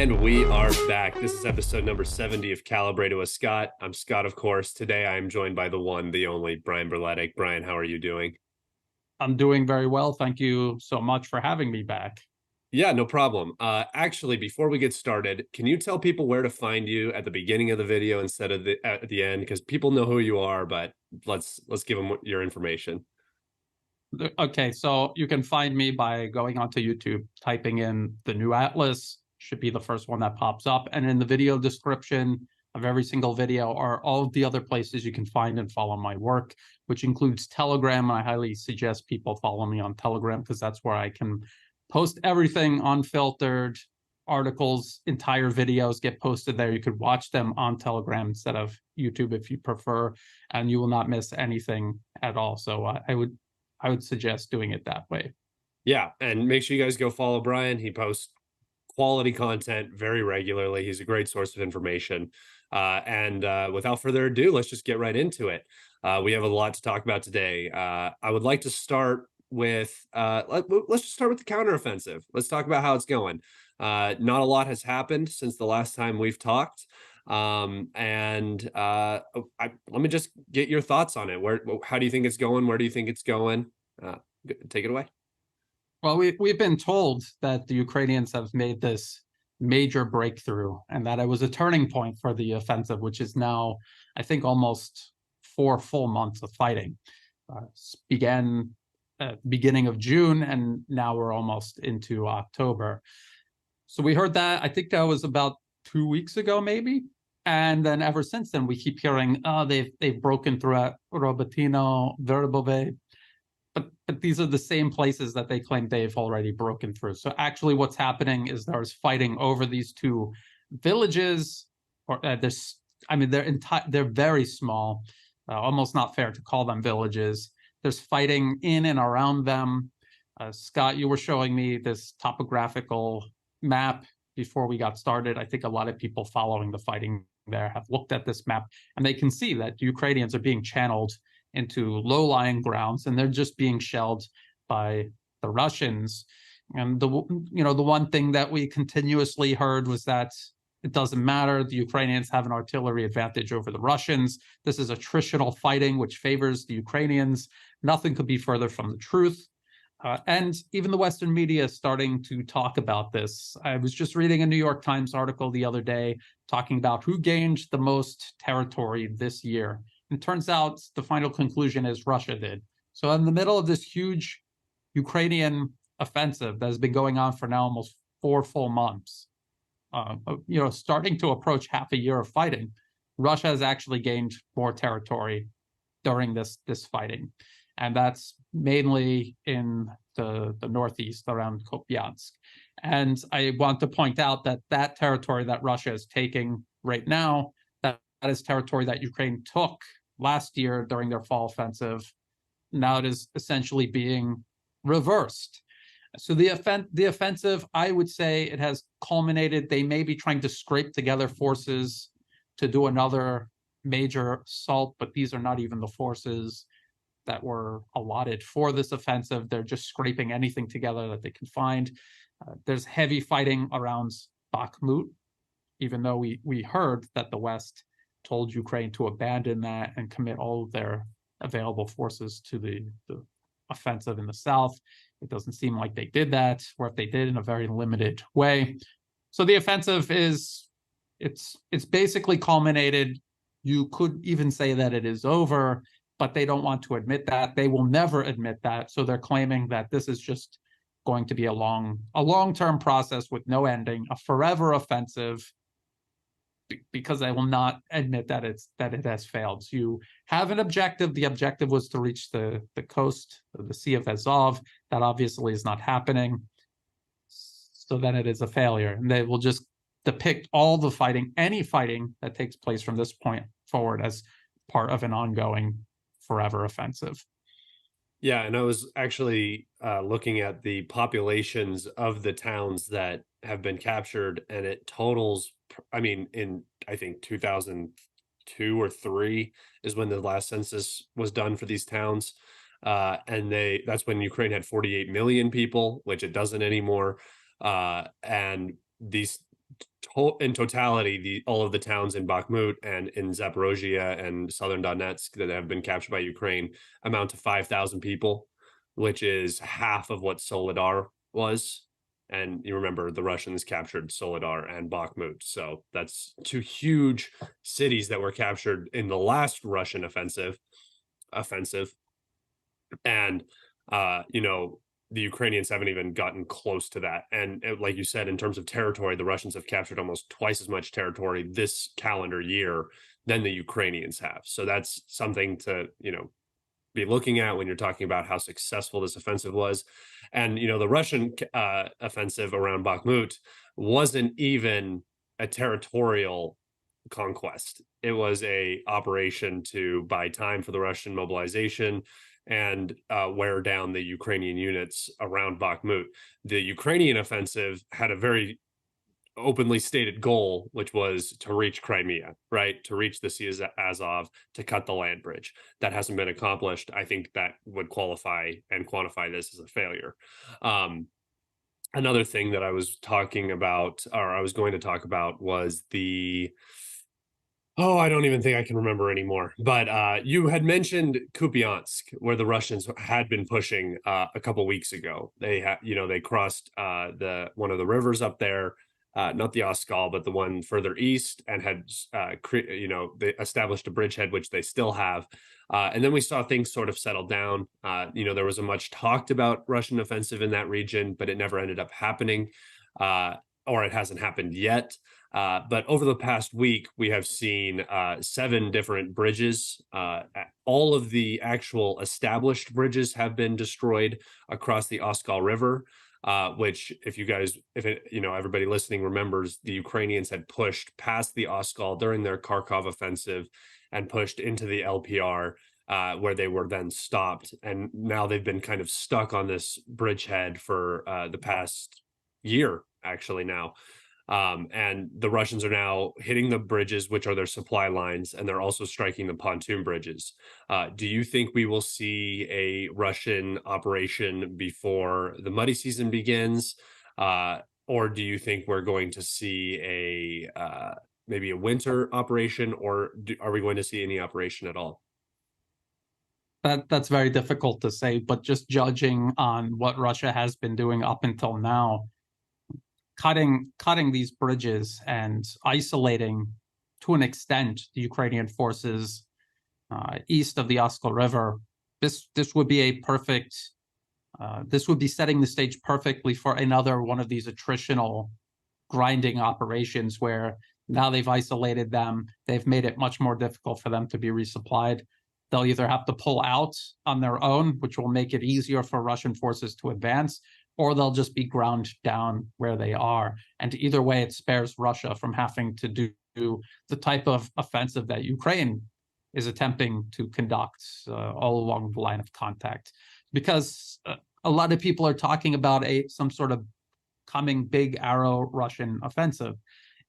And we are back. This is episode number 70 of Kalibrated with Scott. I'm Scott, of course. Today I am joined by the one, the only Brian Berletic. Brian, how are you doing? I'm doing very well. Thank you so much for having me back. Yeah, no problem. Actually, before we get started, can you tell people where to find you at the beginning of the video instead of at the end? Because people know who you are, but let's give them your information. Okay, so you can find me by going onto YouTube, typing in the new Atlas, should be the first one that pops up. And in the video description of every single video are all of the other places you can find and follow my work, which includes Telegram. I highly suggest people follow me on Telegram because that's where I can post everything unfiltered. Articles, entire videos get posted there. You could watch them on Telegram instead of YouTube if you prefer, and you will not miss anything at all. So I would suggest doing it that way. Yeah, and make sure you guys go follow Brian. He posts quality content very regularly. He's a great source of information. And without further ado, let's just get right into it. We have a lot to talk about today. I would like to start with, let's just start with the counteroffensive. Let's talk about how it's going. Not a lot has happened since the last time we've talked. Let me just get your thoughts on it. How do you think it's going? Where do you think it's going? Take it away. Well, we've been told that the Ukrainians have made this major breakthrough and that it was a turning point for the offensive, which is now, I think, almost 4 full months of fighting. Began beginning of June, and now we're almost into October. So we heard that, I think that was about 2 weeks ago, maybe. And then ever since then, we keep hearing, they've broken through at Robotyno, Verbove. But these are the same places that they claim they've already broken through. So actually what's happening is there's fighting over these 2 villages, or they're very small, almost not fair to call them villages. There's fighting in and around them. Scott, you were showing me this topographical map before we got started. I think a lot of people following the fighting there have looked at this map, and they can see that Ukrainians are being channeled into low-lying grounds, and they're just being shelled by the Russians. And the one thing that we continuously heard was that it doesn't matter. The Ukrainians have an artillery advantage over the Russians. This is attritional fighting, which favors the Ukrainians. Nothing could be further from the truth. And even the Western media is starting to talk about this. I was just reading a New York Times article the other day talking about who gained the most territory this year. And it turns out the final conclusion is Russia did. So in the middle of this huge Ukrainian offensive that has been going on for now almost 4 full months, starting to approach half a year of fighting, Russia has actually gained more territory during this fighting. And that's mainly in the northeast around Kupiansk. And I want to point out that that territory that Russia is taking right now, that is territory that Ukraine took last year during their fall offensive. Now it is essentially being reversed. So the offensive, I would say it has culminated. They may be trying to scrape together forces to do another major assault, but these are not even the forces that were allotted for this offensive. They're just scraping anything together that they can find. There's heavy fighting around Bakhmut, even though we heard that the West told Ukraine to abandon that and commit all of their available forces to the offensive in the south. It doesn't seem like they did that, or if they did, in a very limited way. So the offensive it's basically culminated. You could even say that it is over, but they don't want to admit that. They will never admit that. So they're claiming that this is just going to be a long-term process with no ending, a forever offensive, because they will not admit that it has failed. So you have an objective. The objective was to reach the coast of the Sea of Azov. That obviously is not happening. So then it is a failure. And they will just depict all the fighting, any fighting that takes place from this point forward, as part of an ongoing forever offensive. Yeah, and I was actually looking at the populations of the towns that have been captured, and it totals, I think 2002 or 3 is when the last census was done for these towns. And that's when Ukraine had 48 million people, which it doesn't anymore. And in totality, all of the towns in Bakhmut and in Zaporozhye and southern Donetsk that have been captured by Ukraine amount to 5,000 people, which is half of what Soledar was. And you remember the Russians captured Soledar and Bakhmut. So that's two huge cities that were captured in the last Russian offensive. And the Ukrainians haven't even gotten close to that. And like you said, in terms of territory, the Russians have captured almost twice as much territory this calendar year than the Ukrainians have. So that's something to, be looking at when you're talking about how successful this offensive was. And, the Russian offensive around Bakhmut wasn't even a territorial conquest. It was a operation to buy time for the Russian mobilization and wear down the Ukrainian units around Bakhmut. The Ukrainian offensive had a very openly stated goal, which was to reach Crimea, right? To reach the Sea of Azov, to cut the land bridge. That hasn't been accomplished. I think that would qualify and quantify this as a failure. Another thing that I was talking about, or I was going to talk about, was I don't even think I can remember anymore. But you had mentioned Kupiansk, where the Russians had been pushing a couple weeks ago. They crossed one of the rivers up there, not the Oskal, but the one further east, and had they established a bridgehead, which they still have. And then we saw things sort of settle down. There was a much talked about Russian offensive in that region, but it never ended up happening, or it hasn't happened yet. But over the past week, we have seen 7 different bridges. All of the actual established bridges have been destroyed across the Oskal River, which, if everybody listening remembers, the Ukrainians had pushed past the Oskal during their Kharkov offensive and pushed into the LPR, where they were then stopped. And now they've been kind of stuck on this bridgehead for the past year, actually now. And the Russians are now hitting the bridges, which are their supply lines, and they're also striking the pontoon bridges. Do you think we will see a Russian operation before the muddy season begins? Or do you think we're going to see maybe a winter operation, or are we going to see any operation at all? That's very difficult to say, but just judging on what Russia has been doing up until now, cutting these bridges and isolating to an extent the Ukrainian forces east of the Oskal River, this would be a perfect. This would be setting the stage perfectly for another one of these attritional grinding operations where now they've isolated them, they've made it much more difficult for them to be resupplied. They'll either have to pull out on their own, which will make it easier for Russian forces to advance, or they'll just be ground down where they are. And either way, it spares Russia from having to do the type of offensive that Ukraine is attempting to conduct all along the line of contact. Because a lot of people are talking about some sort of coming big arrow Russian offensive.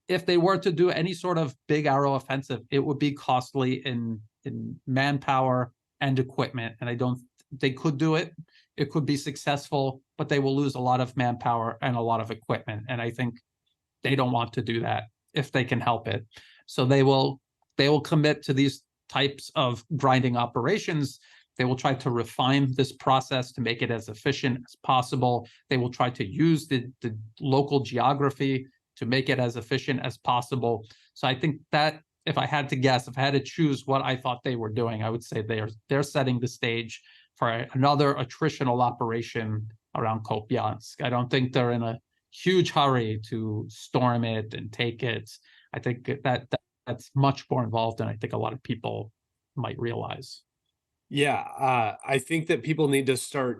If they were to do any sort of big arrow offensive, it would be costly in manpower and equipment. And they could do it. It could be successful, but they will lose a lot of manpower and a lot of equipment. And I think they don't want to do that if they can help it. So they will commit to these types of grinding operations. They will try to refine this process to make it as efficient as possible. They will try to use the local geography to make it as efficient as possible. So I think that if I had to guess, if I had to choose what I thought they were doing, I would say they're setting the stage for another attritional operation around Kupiansk. I don't think they're in a huge hurry to storm it and take it. I think that's much more involved than I think a lot of people might realize. Yeah, I think that people need to start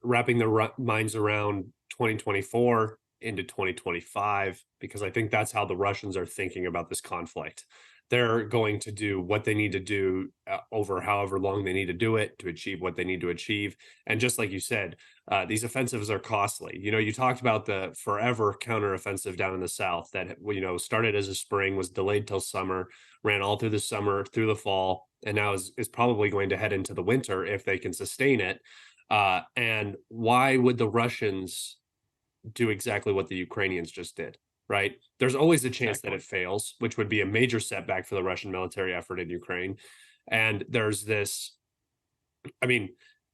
wrapping their minds around 2024 into 2025, because I think that's how the Russians are thinking about this conflict. They're going to do what they need to do over however long they need to do it to achieve what they need to achieve. And just like you said, these offensives are costly. You talked about the forever counteroffensive down in the south that, started as a spring, was delayed till summer, ran all through the summer, through the fall, and now is probably going to head into the winter if they can sustain it. And why would the Russians do exactly what the Ukrainians just did? right? There's always a chance that Exactly. it fails, which would be a major setback for the Russian military effort in Ukraine. And there's this, I mean,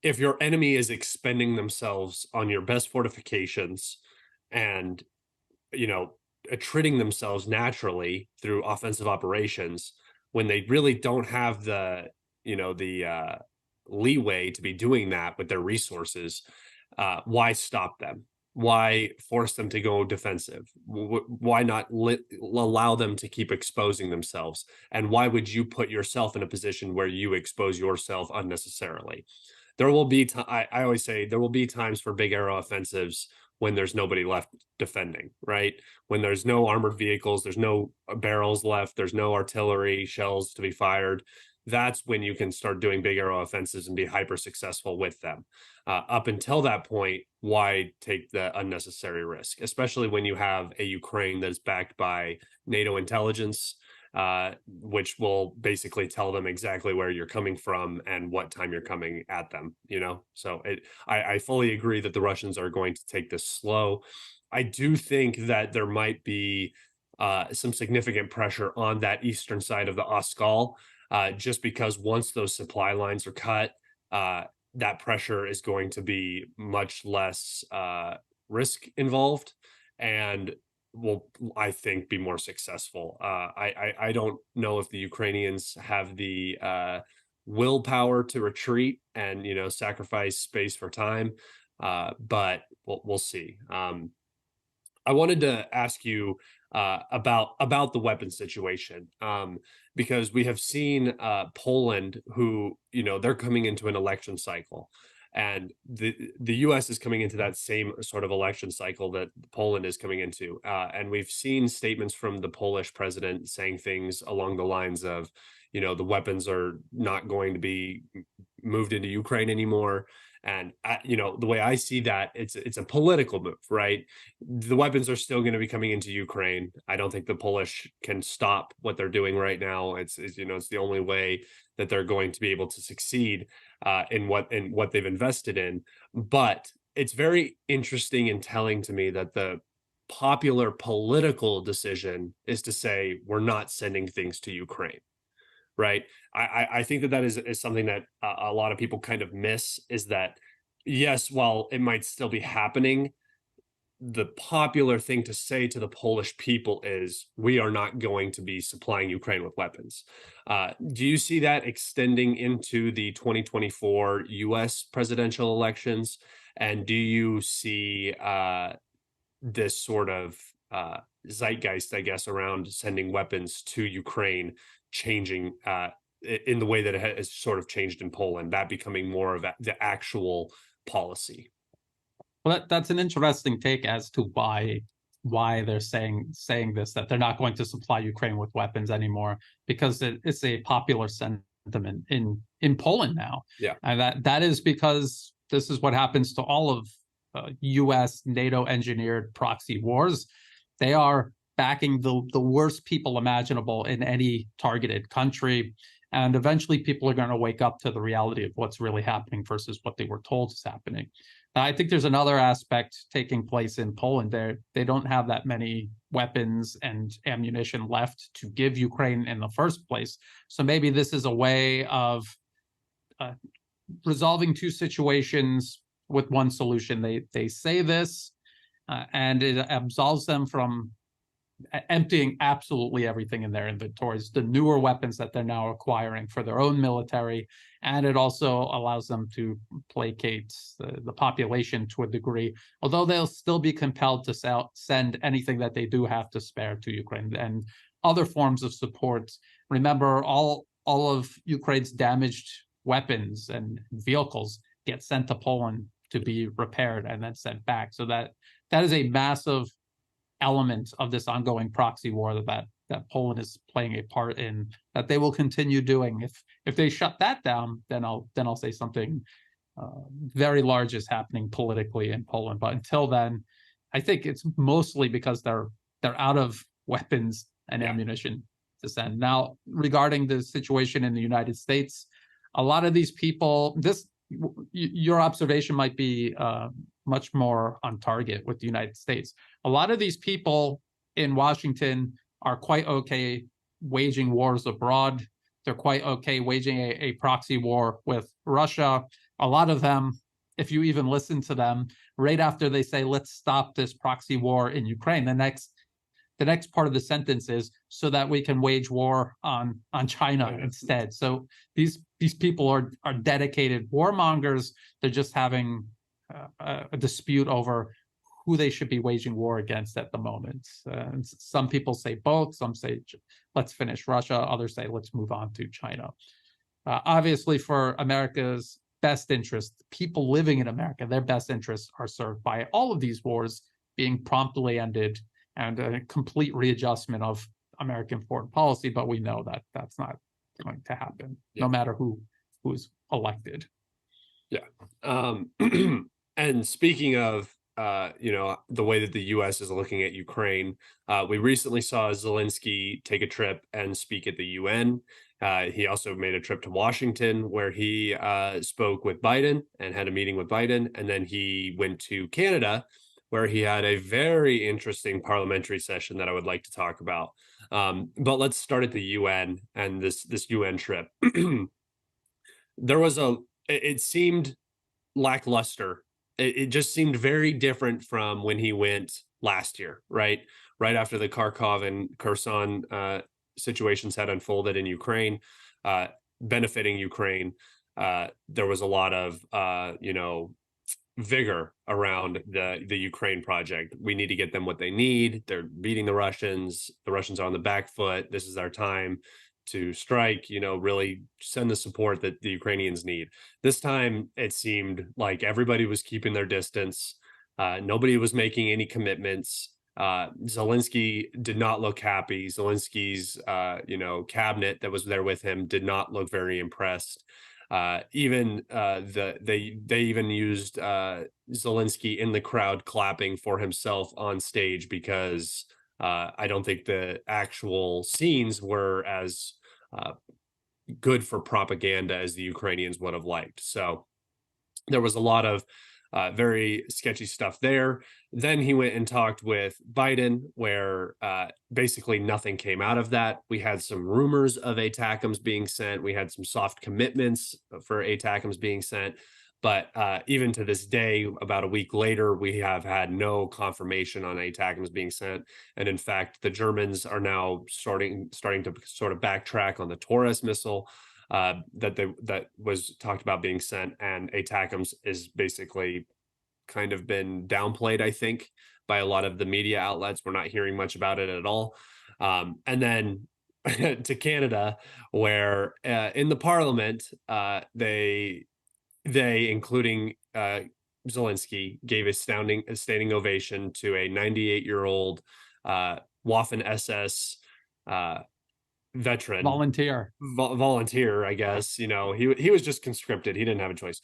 if your enemy is expending themselves on your best fortifications and, you know, attriting themselves naturally through offensive operations when they really don't have the, leeway to be doing that with their resources, why stop them? Why force them to go defensive? Why not allow them to keep exposing themselves? And why would you put yourself in a position where you expose yourself unnecessarily? There will be I always say there will be times for big aero offensives when there's nobody left defending, right? When there's no armored vehicles, there's no barrels left, there's no artillery shells to be fired. That's when you can start doing big aero offensives and be hyper successful with them. Up until that point, why take the unnecessary risk, especially when you have a Ukraine that's backed by NATO intelligence, which will basically tell them exactly where you're coming from and what time you're coming at them, So I fully agree that the Russians are going to take this slow. I do think that there might be some significant pressure on that eastern side of the Oskal, just because once those supply lines are cut, that pressure is going to be much less risk involved and will, I think, be more successful. I don't know if the Ukrainians have the willpower to retreat and sacrifice space for time, but we'll see. I wanted to ask you about the weapon situation, because we have seen Poland, who they're coming into an election cycle, and the U.S. is coming into that same sort of election cycle that Poland is coming into, and we've seen statements from the Polish president saying things along the lines of, the weapons are not going to be moved into Ukraine anymore. And the way I see that, it's a political move, right? The weapons are still going to be coming into Ukraine. I don't think the Polish can stop what they're doing right now. It's the only way that they're going to be able to succeed in what they've invested in. But it's very interesting and telling to me that the popular political decision is to say we're not sending things to Ukraine, right? I think that is something that a lot of people kind of miss, is that yes, while it might still be happening, the popular thing to say to the Polish people is we are not going to be supplying Ukraine with weapons. Do you see that extending into the 2024 US presidential elections? And do you see this sort of zeitgeist, I guess, around sending weapons to Ukraine changing in the way that it has sort of changed in Poland, that becoming more of the actual policy? Well, that's an interesting take as to why they're saying this, that they're not going to supply Ukraine with weapons anymore, because it's a popular sentiment in Poland now. Yeah. And that is because this is what happens to all of U.S. NATO engineered proxy wars. They are backing the worst people imaginable in any targeted country. And eventually people are going to wake up to the reality of what's really happening versus what they were told is happening. I think there's another aspect taking place in Poland. They don't have that many weapons and ammunition left to give Ukraine in the first place. So maybe this is a way of resolving two situations with one solution. They say this, and it absolves them from emptying absolutely everything in their inventories, the newer weapons that they're now acquiring for their own military. And it also allows them to placate the population to a degree, although they'll still be compelled to send anything that they do have to spare to Ukraine and other forms of support. Remember, all of Ukraine's damaged weapons and vehicles get sent to Poland to be repaired and then sent back. So that is a massive element of this ongoing proxy war that Poland is playing a part in, that they will continue doing. If they shut that down, then I'll say something very large is happening politically in Poland. But until then, I think it's mostly because they're out of weapons and ammunition to send. Now, regarding the situation in the United States, a lot of these people, your observation might be much more on target with the United States. A lot of these people in Washington are quite okay waging wars abroad. They're quite okay waging a proxy war with Russia. A lot of them, if you even listen to them, right after they say, let's stop this proxy war in Ukraine, the next part of the sentence is so that we can wage war on China instead. So these people are dedicated warmongers. They're just having a dispute over who they should be waging war against at the moment. Some people say both. Some say let's finish Russia. Others say let's move on to China. Obviously, for America's best interest, people living in America, their best interests are served by all of these wars being promptly ended and a complete readjustment of American foreign policy. But we know that that's not going to happen, no matter who's elected. Yeah. And speaking of, the way that the U.S. is looking at Ukraine, we recently saw Zelensky take a trip and speak at the UN. He also made a trip to Washington where he spoke with Biden and had a meeting with Biden. And then he went to Canada where he had a very interesting parliamentary session that I would like to talk about. But let's start at the UN and this UN trip. It seemed lackluster. It just seemed very different from when he went last year, right? Right after the Kharkov and Kherson situations had unfolded in Ukraine, benefiting Ukraine. There was a lot of, vigor around the Ukraine project. We need to get them what they need. They're beating the Russians. The Russians are on the back foot. This is our time to strike, really send the support that the Ukrainians need. This time, it seemed like everybody was keeping their distance. Nobody was making any commitments. Zelensky did not look happy. Zelensky's, cabinet that was there with him did not look very impressed. They even used Zelensky in the crowd clapping for himself on stage because I don't think the actual scenes were as good for propaganda as the Ukrainians would have liked. So there was a lot of very sketchy stuff there. Then he went and talked with Biden, where basically nothing came out of that. We had some rumors of ATACMS being sent. We had some soft commitments for ATACMS being sent. But even to this day, about a week later, we have had no confirmation on ATACMS being sent. And in fact, the Germans are now starting to sort of backtrack on the Taurus missile that was talked about being sent, and ATACMS is basically kind of been downplayed, I think, by a lot of the media outlets. We're not hearing much about it at all. And then to Canada, where in the Parliament, they including Zelensky, gave a standing ovation to a 98-year-old Waffen SS veteran volunteer, I guess. He was just conscripted. He didn't have a choice.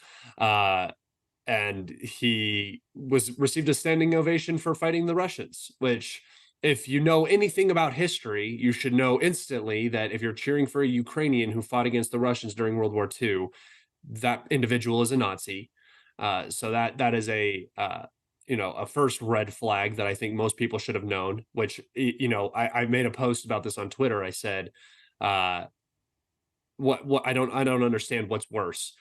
And he received a standing ovation for fighting the Russians, which, if you know anything about history, you should know instantly that if you're cheering for a Ukrainian who fought against the Russians during World War II, that individual is a Nazi. So that is a first red flag that I think most people should have known, which, I made a post about this on Twitter. I said, what I don't understand what's worse.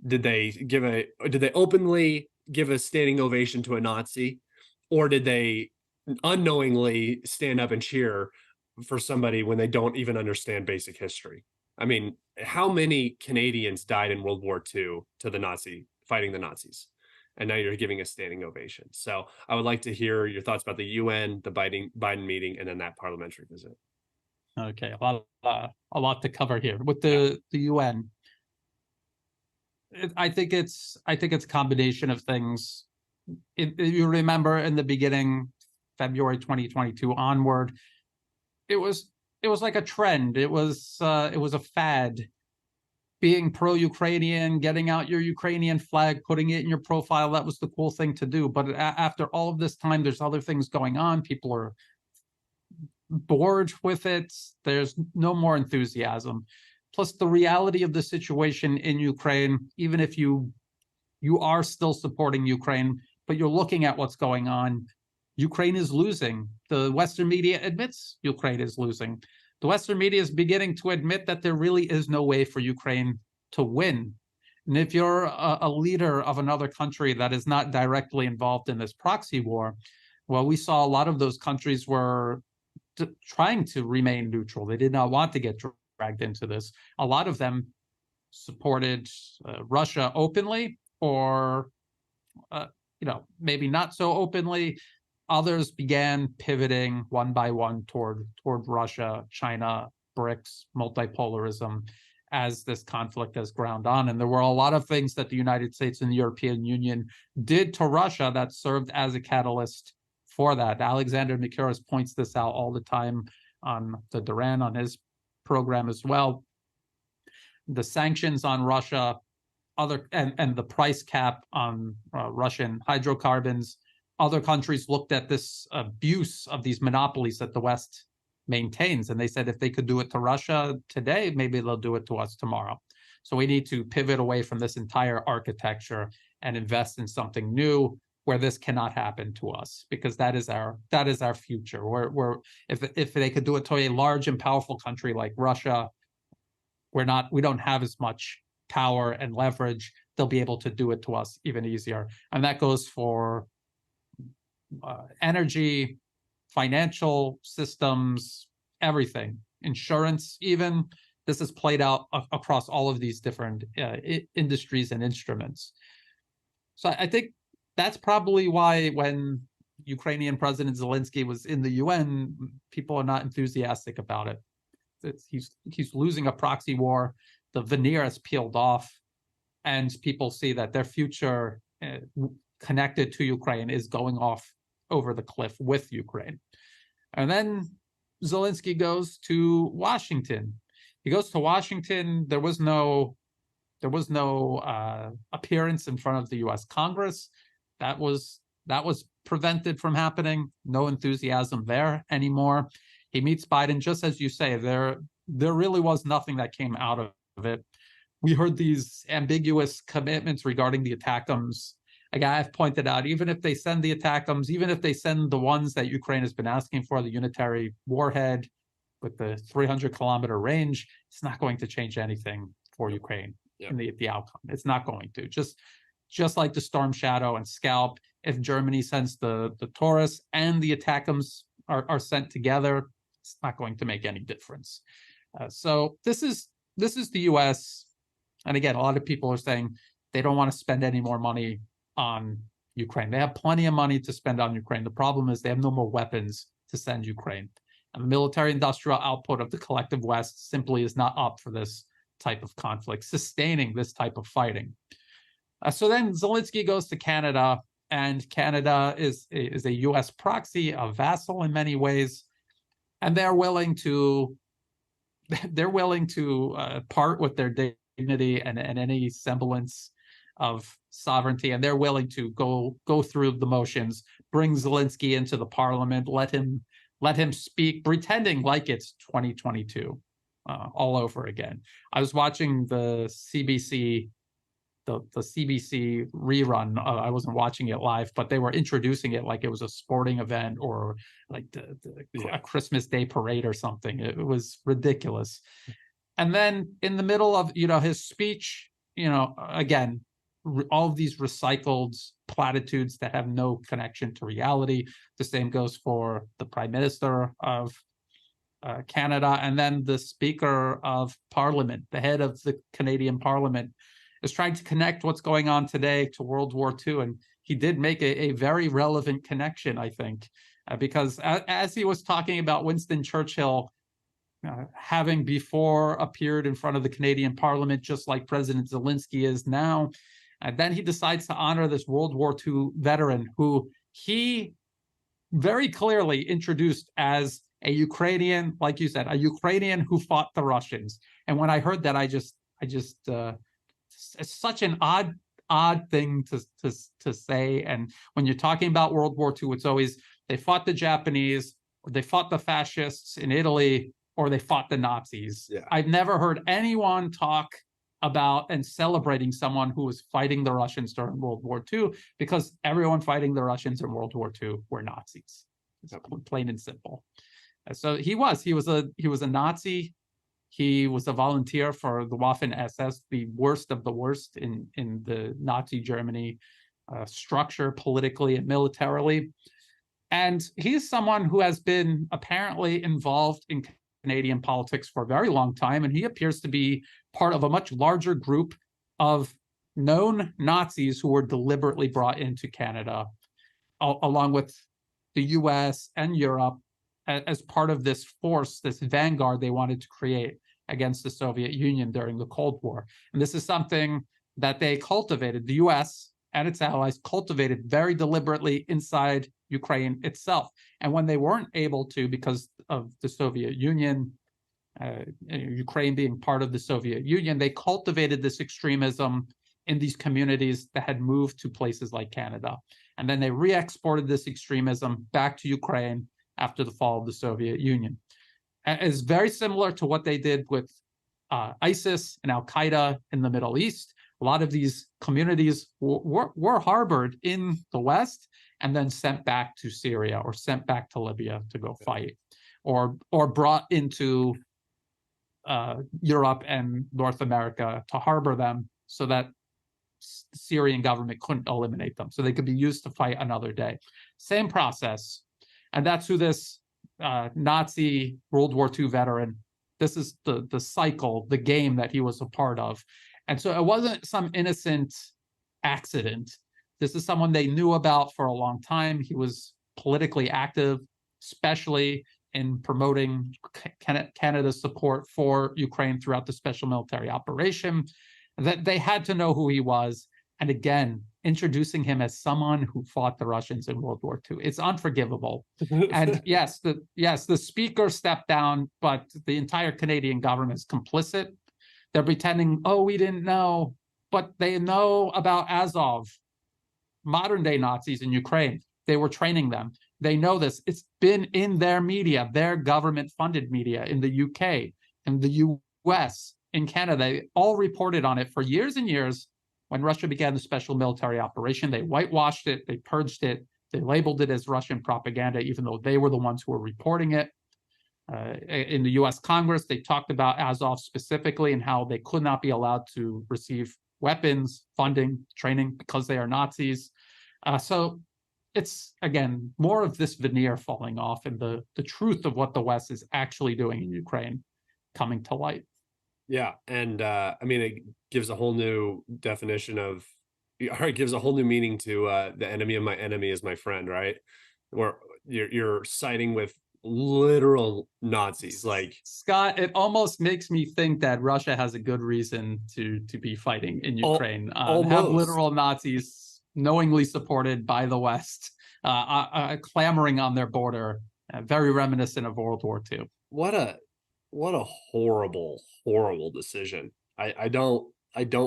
Did they openly give a standing ovation to a Nazi, or did they unknowingly stand up and cheer for somebody when they don't even understand basic history? I mean, how many Canadians died in World War II fighting the Nazis? And now you're giving a standing ovation. So I would like to hear your thoughts about the UN, the Biden meeting, and then that parliamentary visit. Okay, a lot to cover here with the UN. I think it's a combination of things. You remember in the beginning, February 2022 onward, it was like a trend. It was a fad. Being pro-Ukrainian, getting out your Ukrainian flag, putting it in your profile, that was the cool thing to do. But after all of this time, there's other things going on. People are bored with it. There's no more enthusiasm. Plus, the reality of the situation in Ukraine, even if you are still supporting Ukraine, but you're looking at what's going on, Ukraine is losing. The Western media admits Ukraine is losing. The Western media is beginning to admit that there really is no way for Ukraine to win. And if you're a leader of another country that is not directly involved in this proxy war, well, we saw a lot of those countries were trying to remain neutral. They did not want to get dragged into this. A lot of them supported Russia openly, or maybe not so openly. Others began pivoting one by one toward Russia, China, BRICS, multipolarism, as this conflict has ground on. And there were a lot of things that the United States and the European Union did to Russia that served as a catalyst for that. Alexander Mikiras points this out all the time on the Duran, on his program as well. The sanctions on Russia, and the price cap on Russian hydrocarbons, other countries looked at this abuse of these monopolies that the West maintains, and they said if they could do it to Russia today, maybe they'll do it to us tomorrow. So we need to pivot away from this entire architecture and invest in something new where this cannot happen to us, because that is our future. If they could do it to a large and powerful country like Russia, we don't have as much power and leverage. They'll be able to do it to us even easier, and that goes for energy, financial systems, everything, insurance, even. This is played out across all of these different industries and instruments. So I think that's probably why when Ukrainian President Zelensky was in the UN, people are not enthusiastic about it. He's losing a proxy war. The veneer is peeled off, and people see that their future connected to Ukraine is going off over the cliff with Ukraine. And then Zelensky goes to Washington. He goes to Washington. There was no appearance in front of the U.S. Congress. That was prevented from happening. No enthusiasm there anymore. He meets Biden, just as you say. There really was nothing that came out of it. We heard these ambiguous commitments regarding the ATACMS. Again, I've pointed out, even if they send the ATACMS, even if they send the ones that Ukraine has been asking for, the unitary warhead with the 300-kilometer range, it's not going to change anything for Ukraine in the outcome. It's not going to. Just like the Storm Shadow and Scalp, if Germany sends the Taurus and the ATACMS are sent together, it's not going to make any difference. So this is the U.S. And again, a lot of people are saying they don't want to spend any more money on Ukraine. They have plenty of money to spend on Ukraine. The problem is they have no more weapons to send Ukraine. And the military-industrial output of the collective West simply is not up for this type of conflict, sustaining this type of fighting. So then Zelensky goes to Canada, and Canada is a U.S. proxy, a vassal in many ways, and they're willing to part with their dignity and any semblance of sovereignty, and they're willing to go through the motions, bring Zelensky into the parliament, let him speak, pretending like it's 2022 all over again. I was watching the CBC rerun. I wasn't watching it live, but they were introducing it like it was a sporting event or like a Christmas Day parade or something. It was ridiculous. And then in the middle of his speech, again, all of these recycled platitudes that have no connection to reality. The same goes for the Prime Minister of Canada, and then the Speaker of Parliament, the head of the Canadian Parliament, is trying to connect what's going on today to World War II. And he did make a very relevant connection, I think, because as he was talking about Winston Churchill having before appeared in front of the Canadian Parliament, just like President Zelensky is now, and then he decides to honor this World War II veteran who he very clearly introduced as a Ukrainian, like you said, a Ukrainian who fought the Russians. And when I heard that, I just it's such an odd thing to say. And when you're talking about World War II, it's always they fought the Japanese, or they fought the fascists in Italy, or they fought the Nazis. Yeah. I've never heard anyone talk about and celebrating someone who was fighting the Russians during World War II, because everyone fighting the Russians in World War II were Nazis. It's plain and simple. So he was a Nazi. He was a volunteer for the Waffen SS, the worst of the worst in the Nazi Germany structure, politically and militarily. And he's someone who has been apparently involved in Canadian politics for a very long time, and he appears to be part of a much larger group of known Nazis who were deliberately brought into Canada, along with the US and Europe, as part of this force, this vanguard they wanted to create against the Soviet Union during the Cold War. And this is something that they cultivated, the US and its allies cultivated very deliberately inside Ukraine itself. And when they weren't able to, because of the Soviet Union, Ukraine being part of the Soviet Union, they cultivated this extremism in these communities that had moved to places like Canada. And then they re-exported this extremism back to Ukraine after the fall of the Soviet Union. And it's very similar to what they did with ISIS and Al-Qaeda in the Middle East. A lot of these communities were harbored in the West and then sent back to Syria or sent back to Libya to go fight, or brought into Europe and North America to harbor them so that the Syrian government couldn't eliminate them, so they could be used to fight another day. Same process. And that's who this Nazi World War II veteran, this is the cycle, the game that he was a part of. And so it wasn't some innocent accident. This is someone they knew about for a long time. He was politically active, especially in promoting Canada's support for Ukraine throughout the special military operation. That they had to know who he was. And again, introducing him as someone who fought the Russians in World War II. It's unforgivable. And yes, the speaker stepped down, but the entire Canadian government is complicit. They're pretending, oh, we didn't know, but they know about Azov, modern day Nazis in Ukraine. They were training them. They know this. It's been in their media, their government funded media in the UK, in the US, in Canada. They all reported on it for years and years. When Russia began the special military operation, they whitewashed it, they purged it, they labeled it as Russian propaganda, even though they were the ones who were reporting it. In the US Congress, they talked about Azov specifically and how they could not be allowed to receive weapons, funding, training because they are Nazis. So it's, again, more of this veneer falling off and the truth of what the West is actually doing in Ukraine coming to light. Yeah, and I mean, it gives a whole new definition of, or it gives a whole new meaning to the enemy of my enemy is my friend, right? Where you're siding with literal Nazis, like Scott. It almost makes me think that Russia has a good reason to be fighting in Ukraine. Have literal Nazis knowingly supported by the West, clamoring on their border, very reminiscent of World War II. What a horrible decision. I don't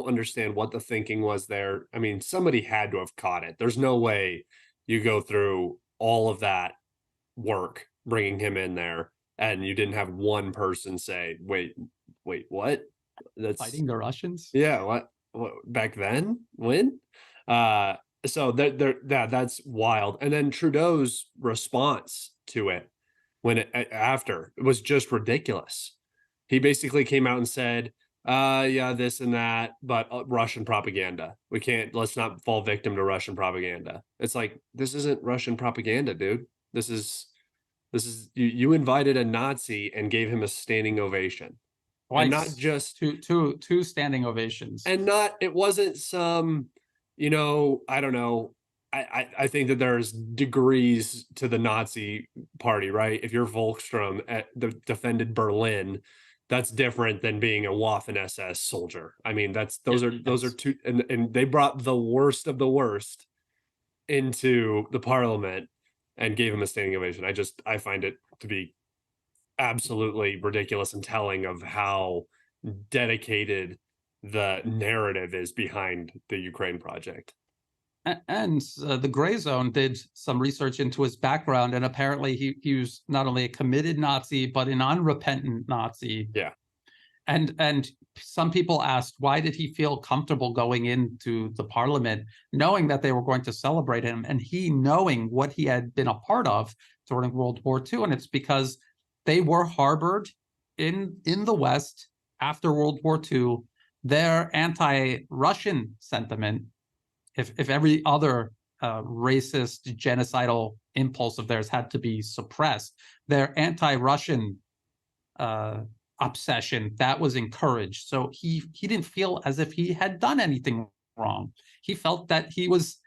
understand what the thinking was there. I mean, somebody had to have caught it. There's no way you go through all of that work bringing him in there and you didn't have one person say, wait, what? That's fighting the Russians? Yeah, what back then? When? So that's wild. And then Trudeau's response to it after it was just ridiculous. He basically came out and said, yeah, this and that, but Russian propaganda. Let's not fall victim to Russian propaganda. It's like, this isn't Russian propaganda, dude. This is you invited a Nazi and gave him a standing ovation. Twice. And not just two standing ovations. And it wasn't some, I don't know. I think that there's degrees to the Nazi party, right? If you're Volkstrom defended Berlin, that's different than being a Waffen SS soldier. I mean, those are two, and they brought the worst of the worst into the parliament and gave him a standing ovation. I find it to be absolutely ridiculous and telling of how dedicated the narrative is behind the Ukraine project. And the Gray Zone did some research into his background, and apparently he was not only a committed Nazi, but an unrepentant Nazi. Yeah. And some people asked, why did he feel comfortable going into the parliament, knowing that they were going to celebrate him, and he knowing what he had been a part of during World War II? And it's because they were harbored in the West after World War II. Their anti-Russian sentiment, if every other racist, genocidal impulse of theirs had to be suppressed, their anti-Russian obsession, that was encouraged. So he didn't feel as if he had done anything wrong. He felt that he was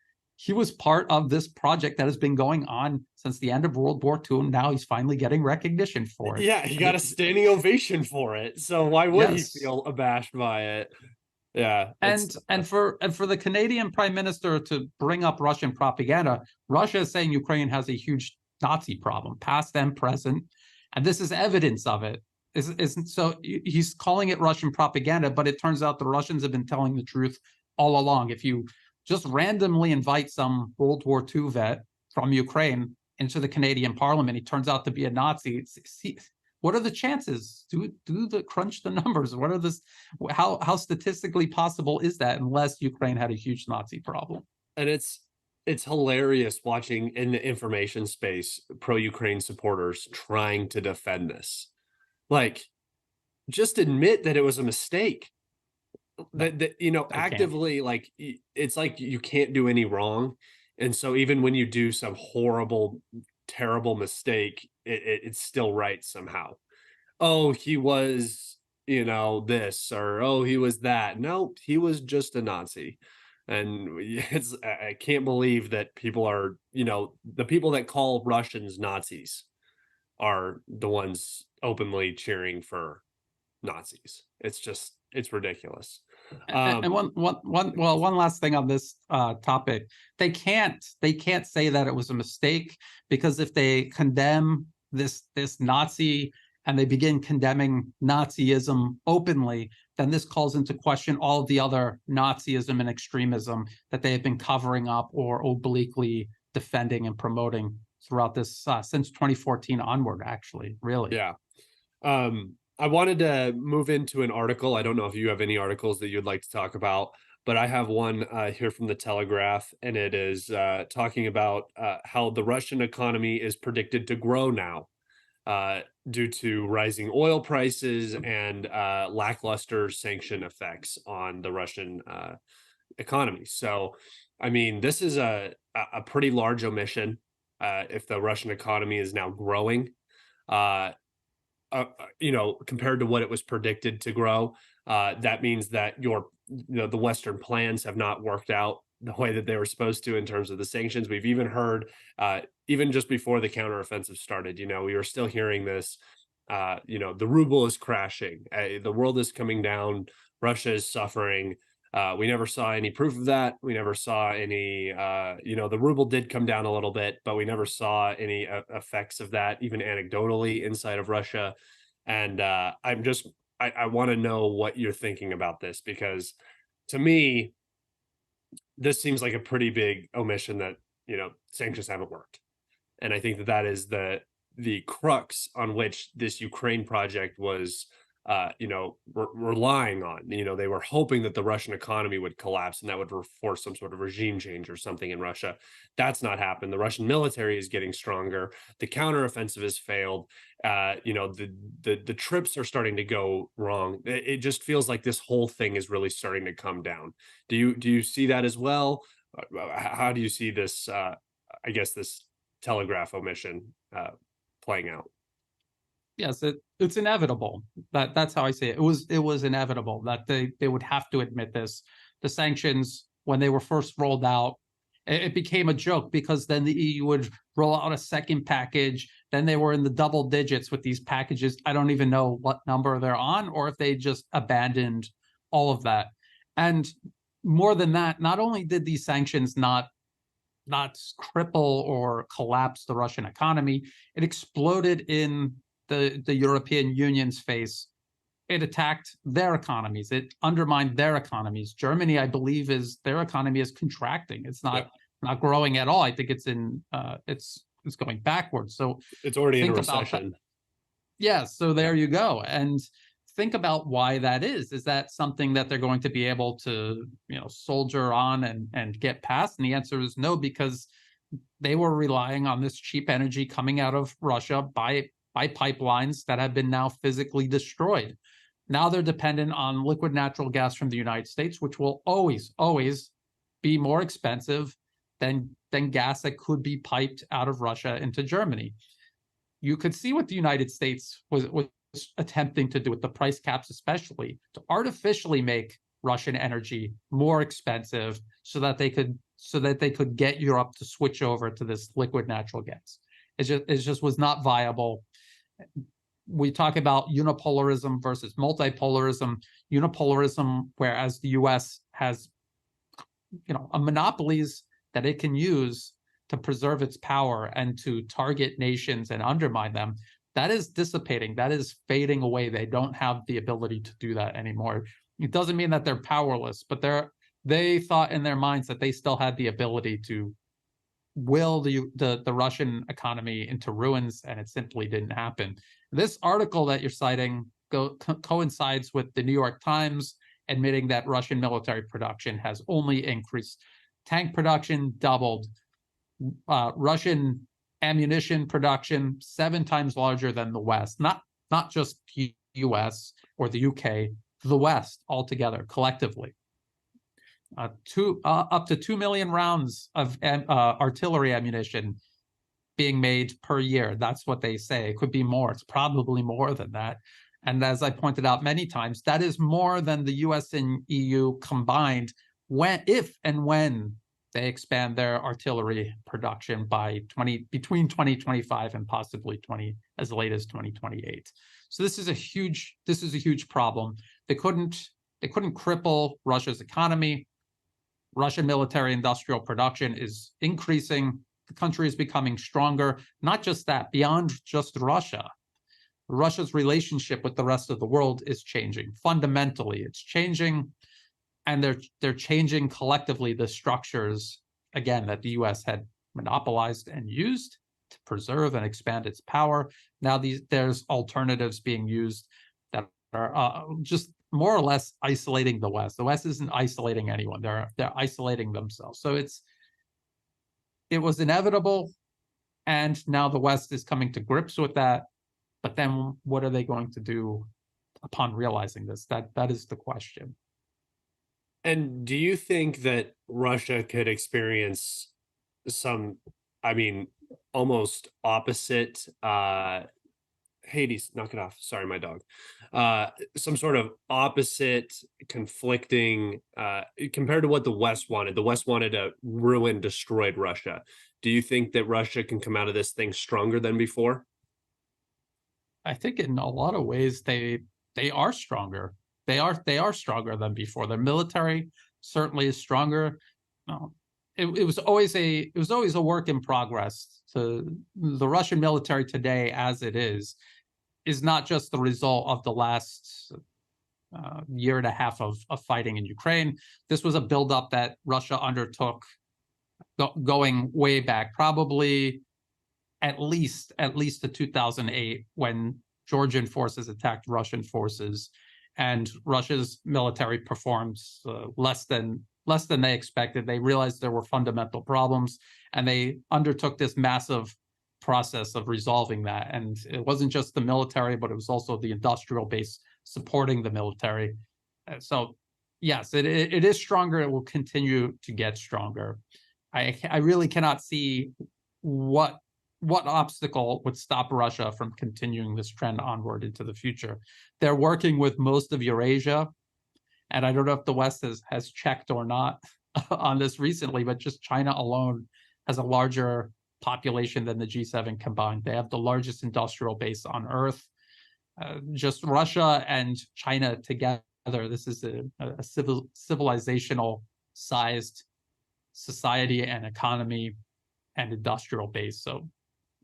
part of this project that has been going on since the end of World War II, and now he's finally getting recognition for it. Yeah, he got a standing ovation for it. So why would he Yes. feel abashed by it? Yeah, And for the Canadian Prime Minister to bring up Russian propaganda, Russia is saying Ukraine has a huge Nazi problem, past and present, and this is evidence of it. Isn't so? He's calling it Russian propaganda, but it turns out the Russians have been telling the truth all along. If you just randomly invite some World War II vet from Ukraine into the Canadian Parliament, he turns out to be a Nazi. What are the chances? Crunch the numbers. What are this? How statistically possible is that, unless Ukraine had a huge Nazi problem? And it's hilarious watching in the information space pro-Ukraine supporters trying to defend this. Like, just admit that it was a mistake. That you know, actively, like, it's like you can't do any wrong. And so even when you do some horrible, terrible mistake, it's still right somehow. Oh, he was, you know, this, or oh, he was that. No, he was just a Nazi. And it's, I can't believe that people are, you know, the people that call Russians Nazis are the ones openly cheering for Nazis. It's just, it's ridiculous. And one last thing on this topic, they can't say that it was a mistake, because if they condemn this Nazi and they begin condemning Nazism openly, then this calls into question all of the other Nazism and extremism that they have been covering up or obliquely defending and promoting throughout this since 2014 onward, actually, really. Yeah. I wanted to move into an article. I don't know if you have any articles that you'd like to talk about, but I have one here from the Telegraph, and it is talking about how the Russian economy is predicted to grow now due to rising oil prices and lackluster sanction effects on the Russian economy. So, I mean, this is a pretty large omission if the Russian economy is now growing. You know, compared to what it was predicted to grow, that means that the Western plans have not worked out the way that they were supposed to in terms of the sanctions. We've even heard, even just before the counteroffensive started, you know, we were still hearing this, you know, the ruble is crashing, the world is coming down, Russia is suffering. We never saw any proof of that. We never saw any, you know, the ruble did come down a little bit, but we never saw any effects of that, even anecdotally, inside of Russia. And I want to know what you're thinking about this, because to me, this seems like a pretty big omission that, you know, sanctions haven't worked. And I think that that is the crux on which this Ukraine project was you know, relying on. You know, they were hoping that the Russian economy would collapse and that would force some sort of regime change or something in Russia. That's not happened. The Russian military is getting stronger. The counteroffensive has failed. You know, the trips are starting to go wrong. It just feels like this whole thing is really starting to come down. Do you see that as well? How do you see this? I guess this Telegraph omission playing out? Yes, it's inevitable. That's how I see it. It was inevitable that they would have to admit this. The sanctions, when they were first rolled out, it became a joke, because then the EU would roll out a second package. Then they were in the double digits with these packages. I don't even know what number they're on, or if they just abandoned all of that. And more than that, not only did these sanctions not cripple or collapse the Russian economy, it exploded in the European Union's face. It attacked their economies. It undermined their economies. Germany, I believe, their economy is contracting. It's not growing at all. I think it's going backwards. So it's already in a recession. Yeah, so there you go. And think about why that is. Is that something that they're going to be able to, soldier on and get past? And the answer is no, because they were relying on this cheap energy coming out of Russia by pipelines that have been now physically destroyed. Now they're dependent on liquid natural gas from the United States, which will always be more expensive than gas that could be piped out of Russia into Germany. You could see what the United States was attempting to do with the price caps, especially to artificially make Russian energy more expensive so that they could get Europe to switch over to this liquid natural gas. It just was not viable. We talk about unipolarism versus multipolarism. Unipolarism, whereas the US has, a monopolies that it can use to preserve its power and to target nations and undermine them, that is dissipating. That is fading away. They don't have the ability to do that anymore. It doesn't mean that they're powerless, but they thought in their minds that they still had the ability to will the Russian economy into ruins, and it simply didn't happen. This article that you're citing coincides with the New York Times admitting that Russian military production has only increased. Tank production doubled. Russian ammunition production 7 times larger than the West. Not just US or the UK, the West altogether, collectively. Up to 2 million rounds of artillery ammunition being made per year. That's what they say. It could be more. It's probably more than that. And as I pointed out many times, that is more than the US and EU combined if and when they expand their artillery production between 2025 and possibly as late as 2028. So this is a huge problem. They couldn't cripple Russia's economy. Russian military industrial production is increasing. The country is becoming stronger. Not just that, beyond just Russia. Russia's relationship with the rest of the world is changing. Fundamentally, it's changing. And they're changing collectively the structures, again, that the US had monopolized and used to preserve and expand its power. Now there's alternatives being used that are just more or less isolating the West. The West isn't isolating anyone. They're isolating themselves. So it was inevitable, and now the West is coming to grips with that. But then what are they going to do upon realizing this? That is the question. And do you think that Russia could experience some, almost opposite, Hades, knock it off. Sorry, my dog. Some sort of opposite conflicting, compared to what the West wanted. The West wanted to ruin, destroyed Russia. Do you think that Russia can come out of this thing stronger than before? I think in a lot of ways they are stronger. They are stronger than before. Their military certainly is stronger. It was always a work in progress. So the Russian military today, as it is not just the result of the last year and a half of fighting in Ukraine. This was a buildup that Russia undertook going way back, probably at least to 2008, when Georgian forces attacked Russian forces, and Russia's military performed less than they expected. They realized there were fundamental problems, and they undertook this massive process of resolving that. And it wasn't just the military, but it was also the industrial base supporting the military. So yes, it is stronger. It will continue to get stronger. I really cannot see what obstacle would stop Russia from continuing this trend onward into the future. They're working with most of Eurasia, and I don't know if the West has checked or not on this recently, but just China alone has a larger population than the G7 combined. They have the largest industrial base on Earth. Just Russia and China together, this is a civilizational sized society and economy and industrial base. So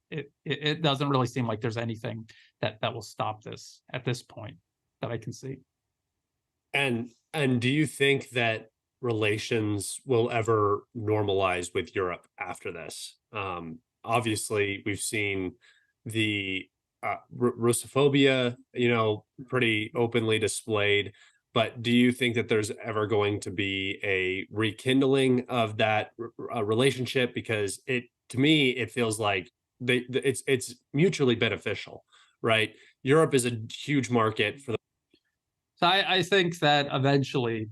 it doesn't really seem like there's anything that will stop this at this point that I can see. And do you think that relations will ever normalize with Europe after this? Obviously, we've seen the Russophobia, pretty openly displayed. But do you think that there's ever going to be a rekindling of that relationship? Because to me, it feels like it's mutually beneficial, right? Europe is a huge market for the. So I think that eventually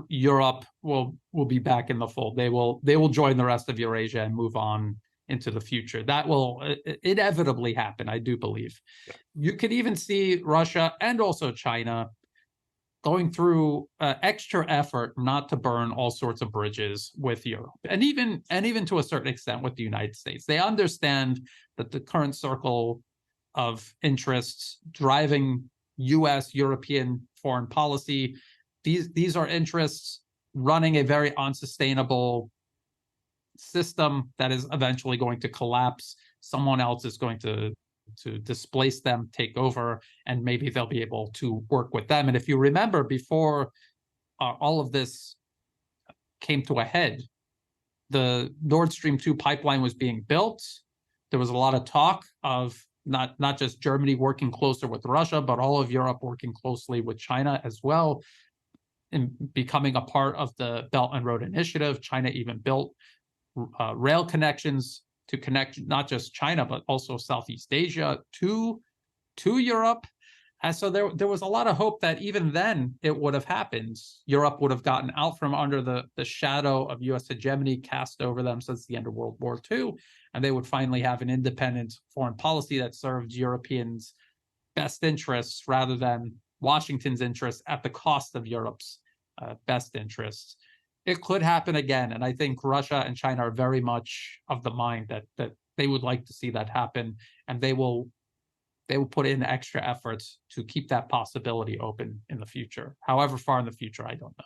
Europe will be back in the fold. They will join the rest of Eurasia and move on into the future. That will inevitably happen, I do believe. Yeah. You could even see Russia and also China going through extra effort not to burn all sorts of bridges with Europe, and even to a certain extent with the United States. They understand that the current circle of interests driving U.S. European foreign policy, these are interests running a very unsustainable system that is eventually going to collapse. Someone else is going to displace them, take over, and maybe they'll be able to work with them. And if you remember, before all of this came to a head, the Nord Stream 2 pipeline was being built. There was a lot of talk of not just Germany working closer with Russia, but all of Europe working closely with China as well, in becoming a part of the Belt and Road Initiative. China even built rail connections to connect not just China, but also Southeast Asia to Europe. And so there was a lot of hope that even then it would have happened. Europe would have gotten out from under the shadow of U.S. hegemony cast over them since the end of World War II, and they would finally have an independent foreign policy that served Europeans' best interests rather than Washington's interests at the cost of Europe's best interests. It could happen again, and I think Russia and China are very much of the mind that they would like to see that happen, and they will put in extra efforts to keep that possibility open in the future. However far in the future, I don't know.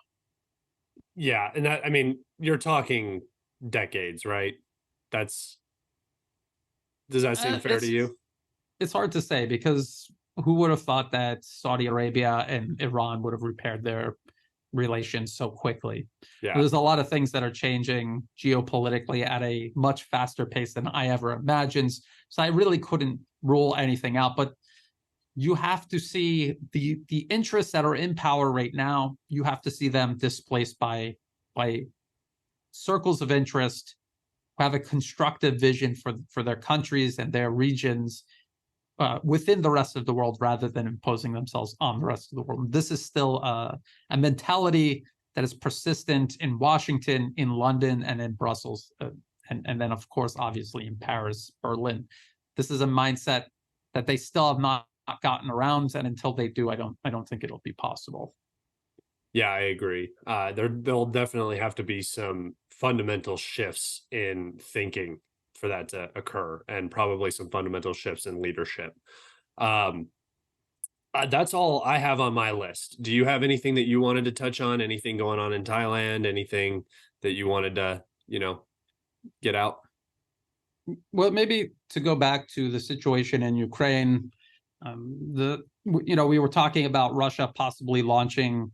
Yeah, and that, I mean, you're talking decades, right? Does that seem fair to you? It's hard to say, because who would have thought that Saudi Arabia and Iran would have repaired their relations so quickly? Yeah. There's a lot of things that are changing geopolitically at a much faster pace than I ever imagined. So I really couldn't rule anything out. But you have to see the interests that are in power right now, you have to see them displaced by circles of interest who have a constructive vision for their countries and their regions within the rest of the world, rather than imposing themselves on the rest of the world. This is still a mentality that is persistent in Washington, in London, and in Brussels, and then, of course, obviously in Paris, Berlin. This is a mindset that they still have not gotten around, and until they do, I don't think it'll be possible. Yeah, I agree. There'll definitely have to be some fundamental shifts in thinking for that to occur, and probably some fundamental shifts in leadership. That's all I have on my list. Do you have anything that you wanted to touch on? Anything going on in Thailand? Anything that you wanted to, get out? Well, maybe to go back to the situation in Ukraine, we were talking about Russia possibly launching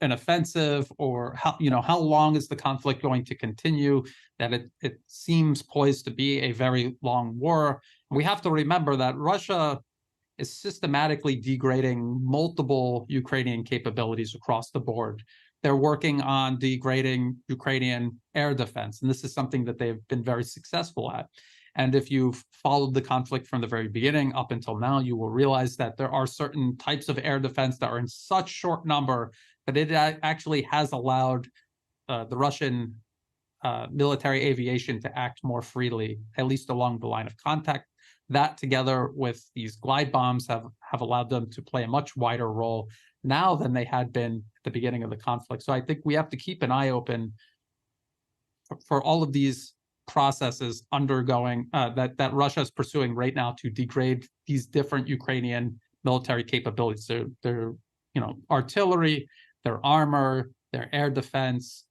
an offensive, or how long is the conflict going to continue? That it seems poised to be a very long war. We have to remember that Russia is systematically degrading multiple Ukrainian capabilities across the board. They're working on degrading Ukrainian air defense, and this is something that they've been very successful at. And if you've followed the conflict from the very beginning up until now, you will realize that there are certain types of air defense that are in such short number that it actually has allowed the Russian military aviation to act more freely, at least along the line of contact. That, together with these glide bombs, have allowed them to play a much wider role now than they had been at the beginning of the conflict. So I think we have to keep an eye open for all of these processes undergoing that Russia is pursuing right now to degrade these different Ukrainian military capabilities. Their artillery, their armor, their air defense,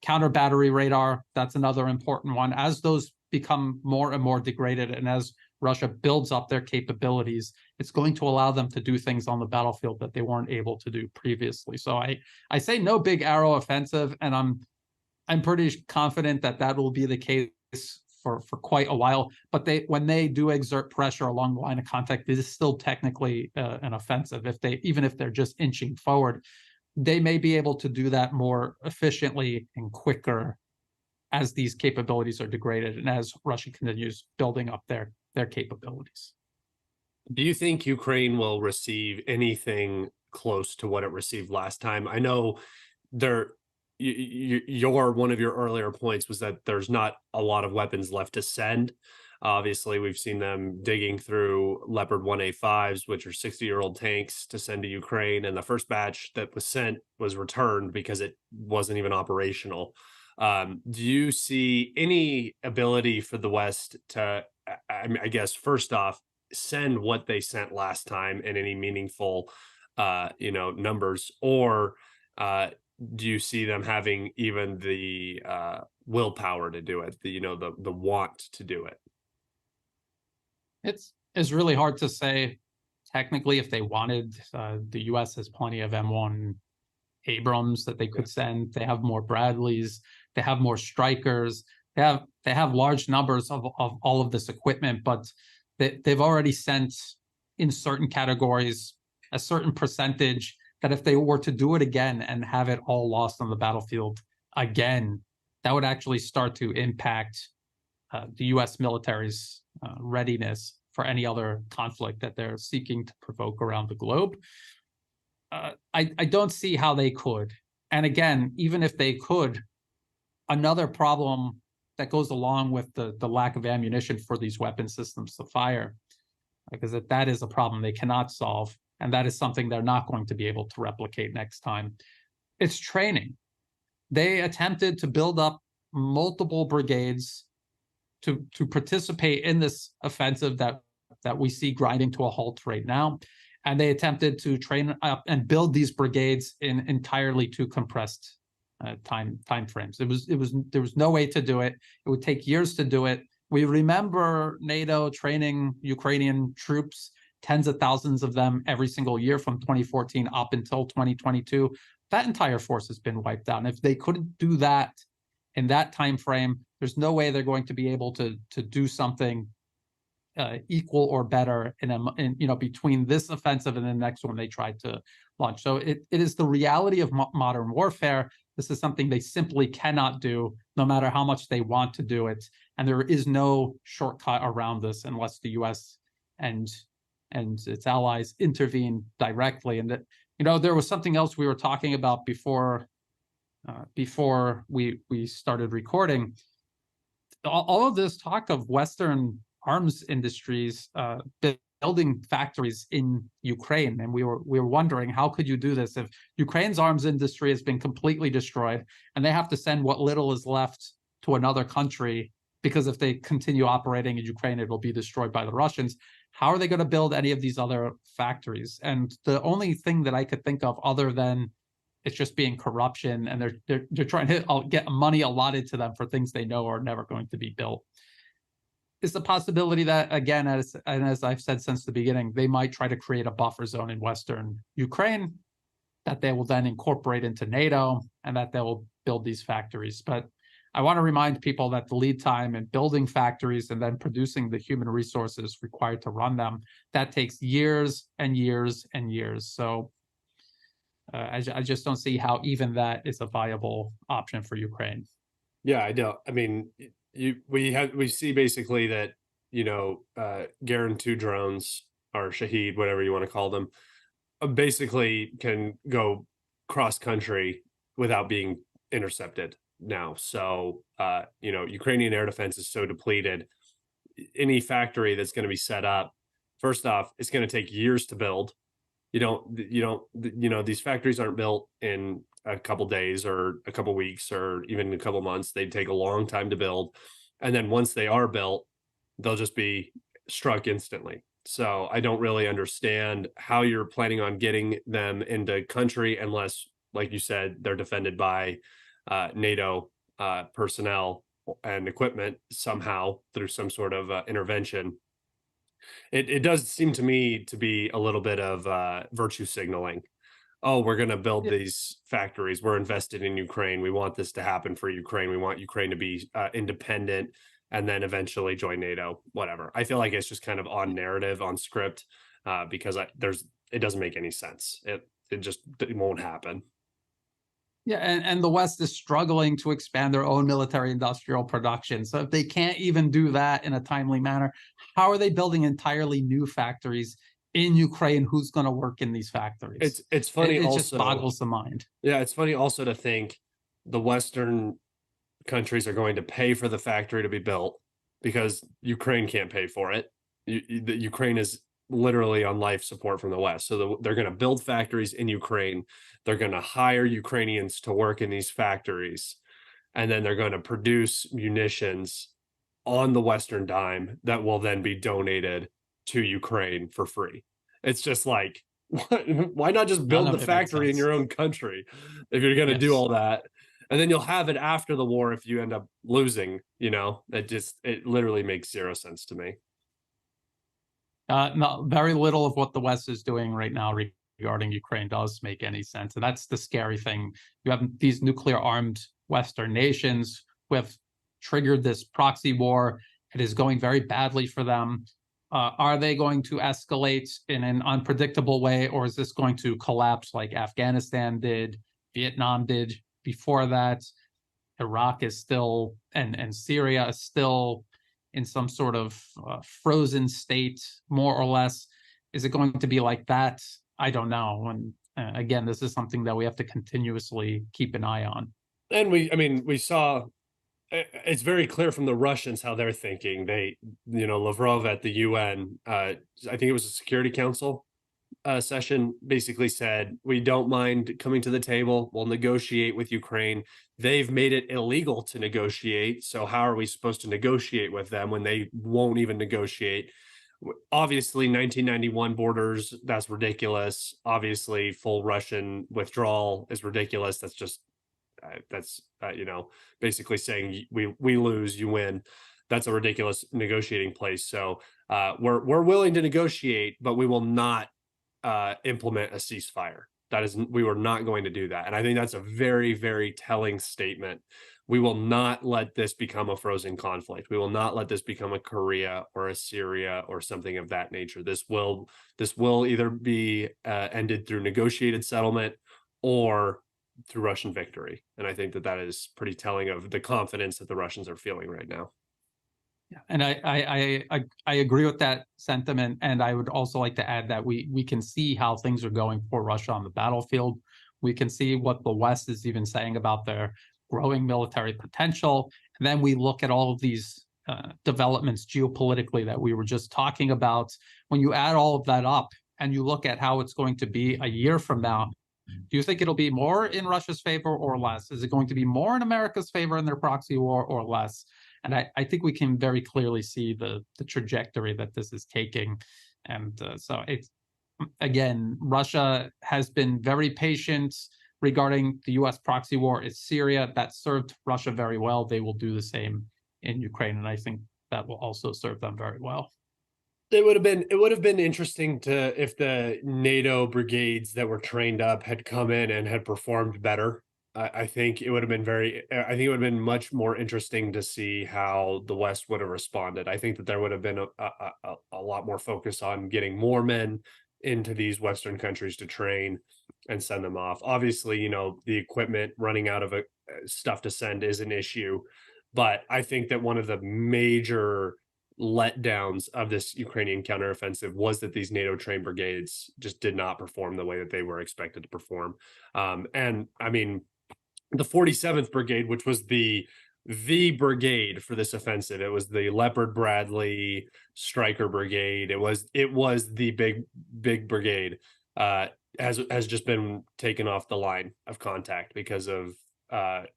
counter battery radar. That's another important one. As those become more and more degraded, and as Russia builds up their capabilities, it's going to allow them to do things on the battlefield that they weren't able to do previously. So I say no big arrow offensive, and I'm pretty confident that will be the case for quite a while. But when they do exert pressure along the line of contact, it is still technically an offensive. Even if they're just inching forward, they may be able to do that more efficiently and quicker as these capabilities are degraded and as Russia continues building up their capabilities. Do you think Ukraine will receive anything close to what it received last time? I know there your one of your earlier points was that there's not a lot of weapons left to send. Obviously, we've seen them digging through Leopard 1A5s, which are 60-year-old tanks, to send to Ukraine. And the first batch that was sent was returned because it wasn't even operational. Do you see any ability for the West to, I guess, first off, send what they sent last time in any meaningful, numbers, or do you see them having even the willpower to do it, the want to do it? It's really hard to say technically if they wanted. The U.S. has plenty of M1 Abrams that they could send. They have more Bradleys. They have more Strikers. They have large numbers of all of this equipment, but they've already sent in certain categories a certain percentage that if they were to do it again and have it all lost on the battlefield again, that would actually start to impact the U.S. military's readiness for any other conflict that they're seeking to provoke around the globe. I don't see how they could. And again, even if they could, another problem that goes along with the lack of ammunition for these weapon systems to fire, because that is a problem they cannot solve. And that is something they're not going to be able to replicate next time. It's training. They attempted to build up multiple brigades to participate in this offensive that we see grinding to a halt right now. And they attempted to train up and build these brigades in entirely too compressed time frames. There was no way to do it. It would take years to do it. We remember NATO training Ukrainian troops, tens of thousands of them every single year from 2014 up until 2022. That entire force has been wiped out. And if they couldn't do that in that time frame, there's no way they're going to be able to do something equal or better in between this offensive and the next one they tried to launch. So it is the reality of modern warfare. This is something they simply cannot do, no matter how much they want to do it. And there is no shortcut around this unless the U.S. and its allies intervene directly. And that, there was something else we were talking about before we started recording. All of this talk of Western arms industries building factories in Ukraine, and we were wondering, how could you do this if Ukraine's arms industry has been completely destroyed and they have to send what little is left to another country, because if they continue operating in Ukraine, it will be destroyed by the Russians. How are they going to build any of these other factories? And the only thing that I could think of, other than it's just being corruption, and they're trying to get money allotted to them for things they know are never going to be built, is the possibility that, again, as I've said since the beginning, they might try to create a buffer zone in Western Ukraine that they will then incorporate into NATO, and that they will build these factories. But I want to remind people that the lead time in building factories and then producing the human resources required to run them, that takes years and years and years. So I just don't see how even that is a viable option for Ukraine. Yeah, I don't. I mean, we see basically that Garand 2 drones, or Shahed, whatever you want to call them, basically can go cross country without being intercepted now. So Ukrainian air defense is so depleted. Any factory that's going to be set up, first off, it's going to take years to build. These factories aren't built in a couple days or a couple weeks or even a couple months. They take a long time to build. And then once they are built, they'll just be struck instantly. So I don't really understand how you're planning on getting them into country unless, like you said, they're defended by NATO personnel and equipment somehow through some sort of intervention. It does seem to me to be a little bit of virtue signaling. Oh, we're going to build these factories. We're invested in Ukraine. We want this to happen for Ukraine. We want Ukraine to be independent. and then eventually join NATO, whatever. I feel like it's just kind of on narrative, on script, because it doesn't make any sense. It won't happen. Yeah, and the West is struggling to expand their own military industrial production. So if they can't even do that in a timely manner, how are they building entirely new factories in Ukraine? Who's going to work in these factories? It's funny It just also. boggles the mind. Yeah, it's funny also to think the Western countries are going to pay for the factory to be built because Ukraine can't pay for it. Ukraine is literally on life support from the West. So they're going to build factories in Ukraine. They're going to hire Ukrainians to work in these factories. And then they're going to produce munitions on the Western dime that will then be donated to Ukraine for free. It's just like, why not just build the factory in your own country if you're going to do all that? And then you'll have it after the war if you end up losing. It literally makes zero sense to me. No, very little of what the West is doing right now regarding Ukraine does make any sense. And that's the scary thing. You have these nuclear armed Western nations who have triggered this proxy war. It is going very badly for them. Are they going to escalate in an unpredictable way, or is this going to collapse like Afghanistan did, Vietnam did before that? Iraq is still, and Syria is still in some sort of frozen state, more or less. Is it going to be like that? I don't know. And again, this is something that we have to continuously keep an eye on. And we saw, it's very clear from the Russians how they're thinking. Lavrov at the UN, I think it was a Security Council session, basically said, we don't mind coming to the table. We'll negotiate with Ukraine. They've made it illegal to negotiate. So how are we supposed to negotiate with them when they won't even negotiate? Obviously, 1991 borders, that's ridiculous. Obviously, full Russian withdrawal is ridiculous. That's just, basically saying we lose, you win. That's a ridiculous negotiating place. So we're willing to negotiate, but we will not implement a ceasefire. We were not going to do that. And I think that's a very, very telling statement. We will not let this become a frozen conflict. We will not let this become a Korea or a Syria or something of that nature. This will either be ended through negotiated settlement or through Russian victory. And I think that is pretty telling of the confidence that the Russians are feeling right now. Yeah, and I agree with that sentiment, and I would also like to add that we can see how things are going for Russia on the battlefield. We can see what the West is even saying about their growing military potential, and then we look at all of these developments geopolitically that we were just talking about. When you add all of that up and you look at how it's going to be a year from now, do you think it'll be more in Russia's favor or less? Is it going to be more in America's favor in their proxy war or less? And I think we can very clearly see the trajectory that this is taking. And so it's, again, Russia has been very patient regarding the U.S. proxy war in Syria. That served Russia very well. They will do the same in Ukraine. And I think that will also serve them very well. It would have been interesting if the NATO brigades that were trained up had come in and had performed better. I think it would have been much more interesting to see how the West would have responded. I think that there would have been a lot more focus on getting more men into these Western countries to train and send them off. Obviously, the equipment running out of stuff to send is an issue, but I think that one of the major letdowns of this Ukrainian counteroffensive was that these NATO trained brigades just did not perform the way that they were expected to perform. And I mean, the 47th Brigade, which was the brigade for this offensive, it was the Leopard Bradley Stryker Brigade. It was the big brigade. Has just been taken off the line of contact because of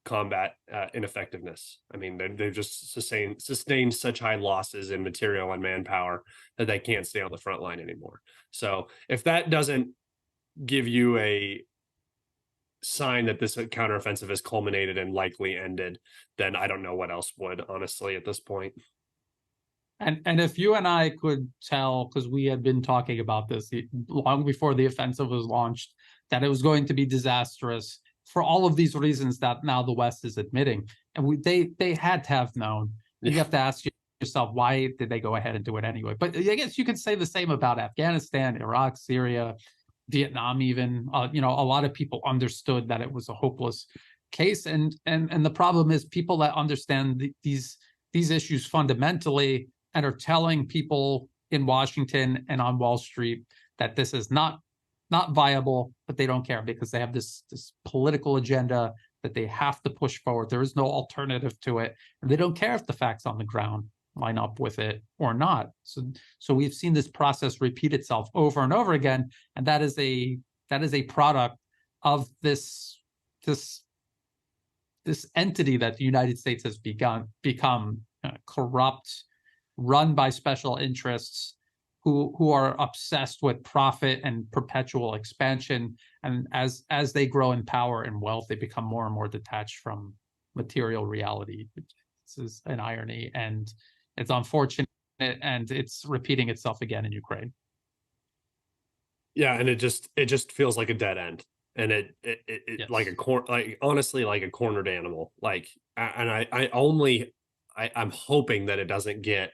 combat ineffectiveness. I mean, they've just sustained such high losses in material and manpower that they can't stay on the front line anymore. So if that doesn't give you a sign that this counteroffensive has culminated and likely ended, then I don't know what else would, honestly, at this point. And if you and I could tell, because we had been talking about this long before the offensive was launched, that it was going to be disastrous for all of these reasons that now the West is admitting, and they had to have known. And you Yeah. have to ask yourself, why did they go ahead and do it anyway? But I guess you can say the same about Afghanistan, Iraq, Syria, Vietnam, even. A lot of people understood that it was a hopeless case, and the problem is people that understand these issues fundamentally and are telling people in Washington and on Wall Street that this is not viable, but they don't care because they have this political agenda that they have to push forward. There is no alternative to it, and they don't care if the facts on the ground line up with it or not. So we've seen this process repeat itself over and over again, and that is a product of this entity that the United States has become corrupt, run by special interests who are obsessed with profit and perpetual expansion. And as they grow in power and wealth, they become more and more detached from material reality. This is an irony, and it's unfortunate, and it's repeating itself again in Ukraine. Yeah, and it just feels like a dead end, and Yes. like honestly like a cornered animal. I'm hoping that it doesn't get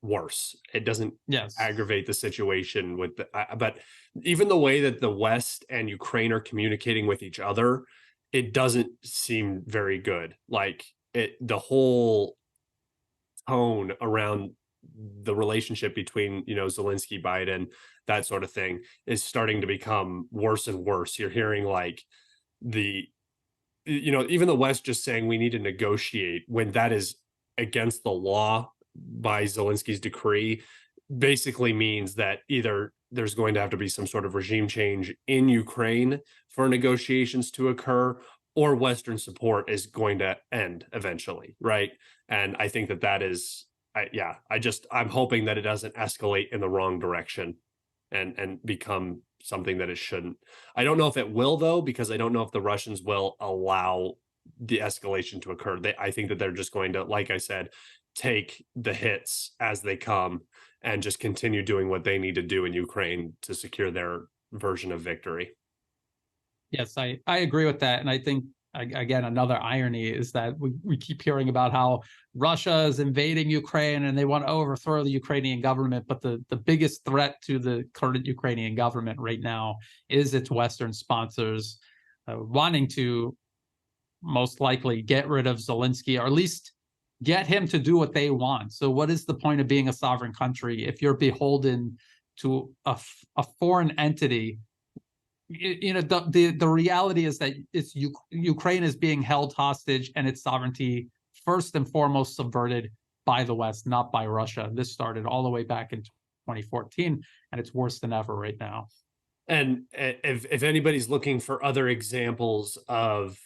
worse. It doesn't Yes. aggravate the situation with but even the way that the West and Ukraine are communicating with each other, it doesn't seem very good. Like the whole tone around the relationship between, Zelensky, Biden, that sort of thing is starting to become worse and worse. You're hearing like the even the West just saying we need to negotiate when that is against the law by Zelensky's decree basically means that either there's going to have to be some sort of regime change in Ukraine for negotiations to occur, or Western support is going to end eventually, right? And I think that is, I'm hoping that it doesn't escalate in the wrong direction and become something that it shouldn't. I don't know if it will though, because I don't know if the Russians will allow the escalation to occur. I think that they're just going to, like I said, take the hits as they come and just continue doing what they need to do in Ukraine to secure their version of victory. Yes, I agree with that. And I think, again, another irony is that we keep hearing about how Russia is invading Ukraine and they want to overthrow the Ukrainian government. But the biggest threat to the current Ukrainian government right now is its Western sponsors wanting to most likely get rid of Zelensky, or at least get him to do what they want. So what is the point of being a sovereign country if you're beholden to a foreign entity? The reality is that Ukraine is being held hostage and its sovereignty first and foremost subverted by the West, not by Russia. This started all the way back in 2014, and it's worse than ever right now. And if anybody's looking for other examples of,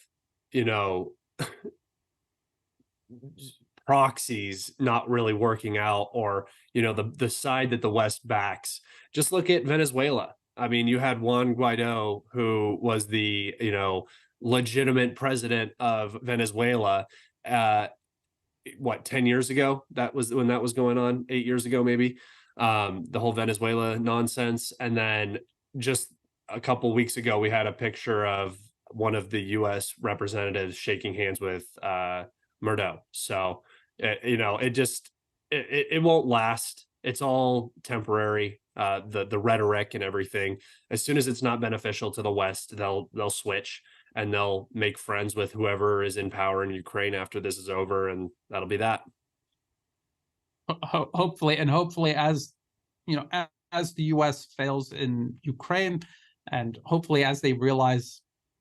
proxies not really working out, or the side that the West backs, just look at Venezuela. I mean, you had Juan Guaido, who was the legitimate president of Venezuela. What, 10 years ago? That was when that was going on. 8 years ago, maybe. The whole Venezuela nonsense, and then just a couple weeks ago, we had a picture of one of the U.S. representatives shaking hands with Murdo. So it won't last. It's all temporary. The rhetoric and everything. As soon as it's not beneficial to the West, they'll switch and they'll make friends with whoever is in power in Ukraine after this is over, and that'll be that. Hopefully, as as the U.S. fails in Ukraine, and hopefully as they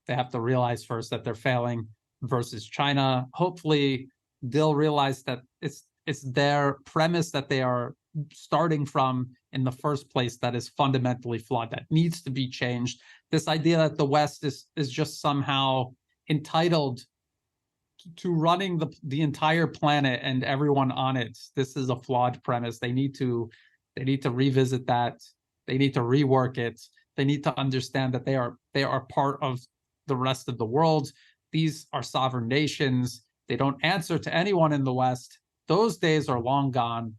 have to realize first that they're failing versus China. Hopefully, they'll realize that it's their premise that they are starting from in the first place that is fundamentally flawed, that needs to be changed. This idea that the West is just somehow entitled to running the entire planet and everyone on it. This is a flawed premise. They need to revisit that. They need to rework it. They need to understand that they are part of the rest of the world. These are sovereign nations. They don't answer to anyone in the West. Those days are long gone.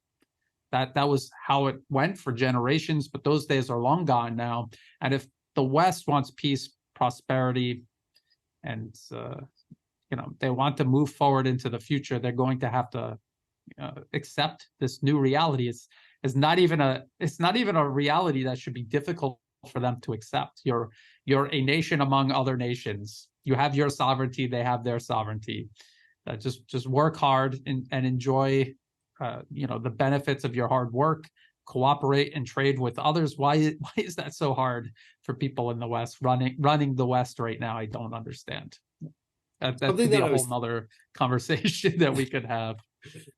That was how it went for generations, but those days are long gone now. And if the West wants peace, prosperity, and they want to move forward into the future, they're going to have to accept this new reality. It's not even a reality that should be difficult for them to accept. You're a nation among other nations. You have your sovereignty, they have their sovereignty. Just work hard and enjoy the benefits of your hard work. Cooperate and trade with others. Why is that so hard for people in the West running the West right now? I don't understand. That could be a whole nother conversation that we could have.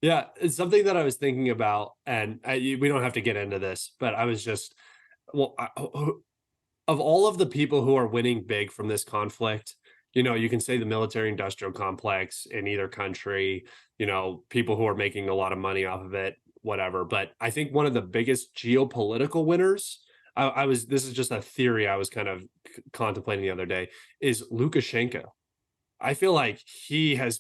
Yeah, it's something that I was thinking about, and we don't have to get into this, but I was just, well, of all of the people who are winning big from this conflict, you can say the military industrial complex in either country, people who are making a lot of money off of it, whatever. But I think one of the biggest geopolitical winners, this is just a theory I was kind of contemplating the other day, is Lukashenko. I feel like he has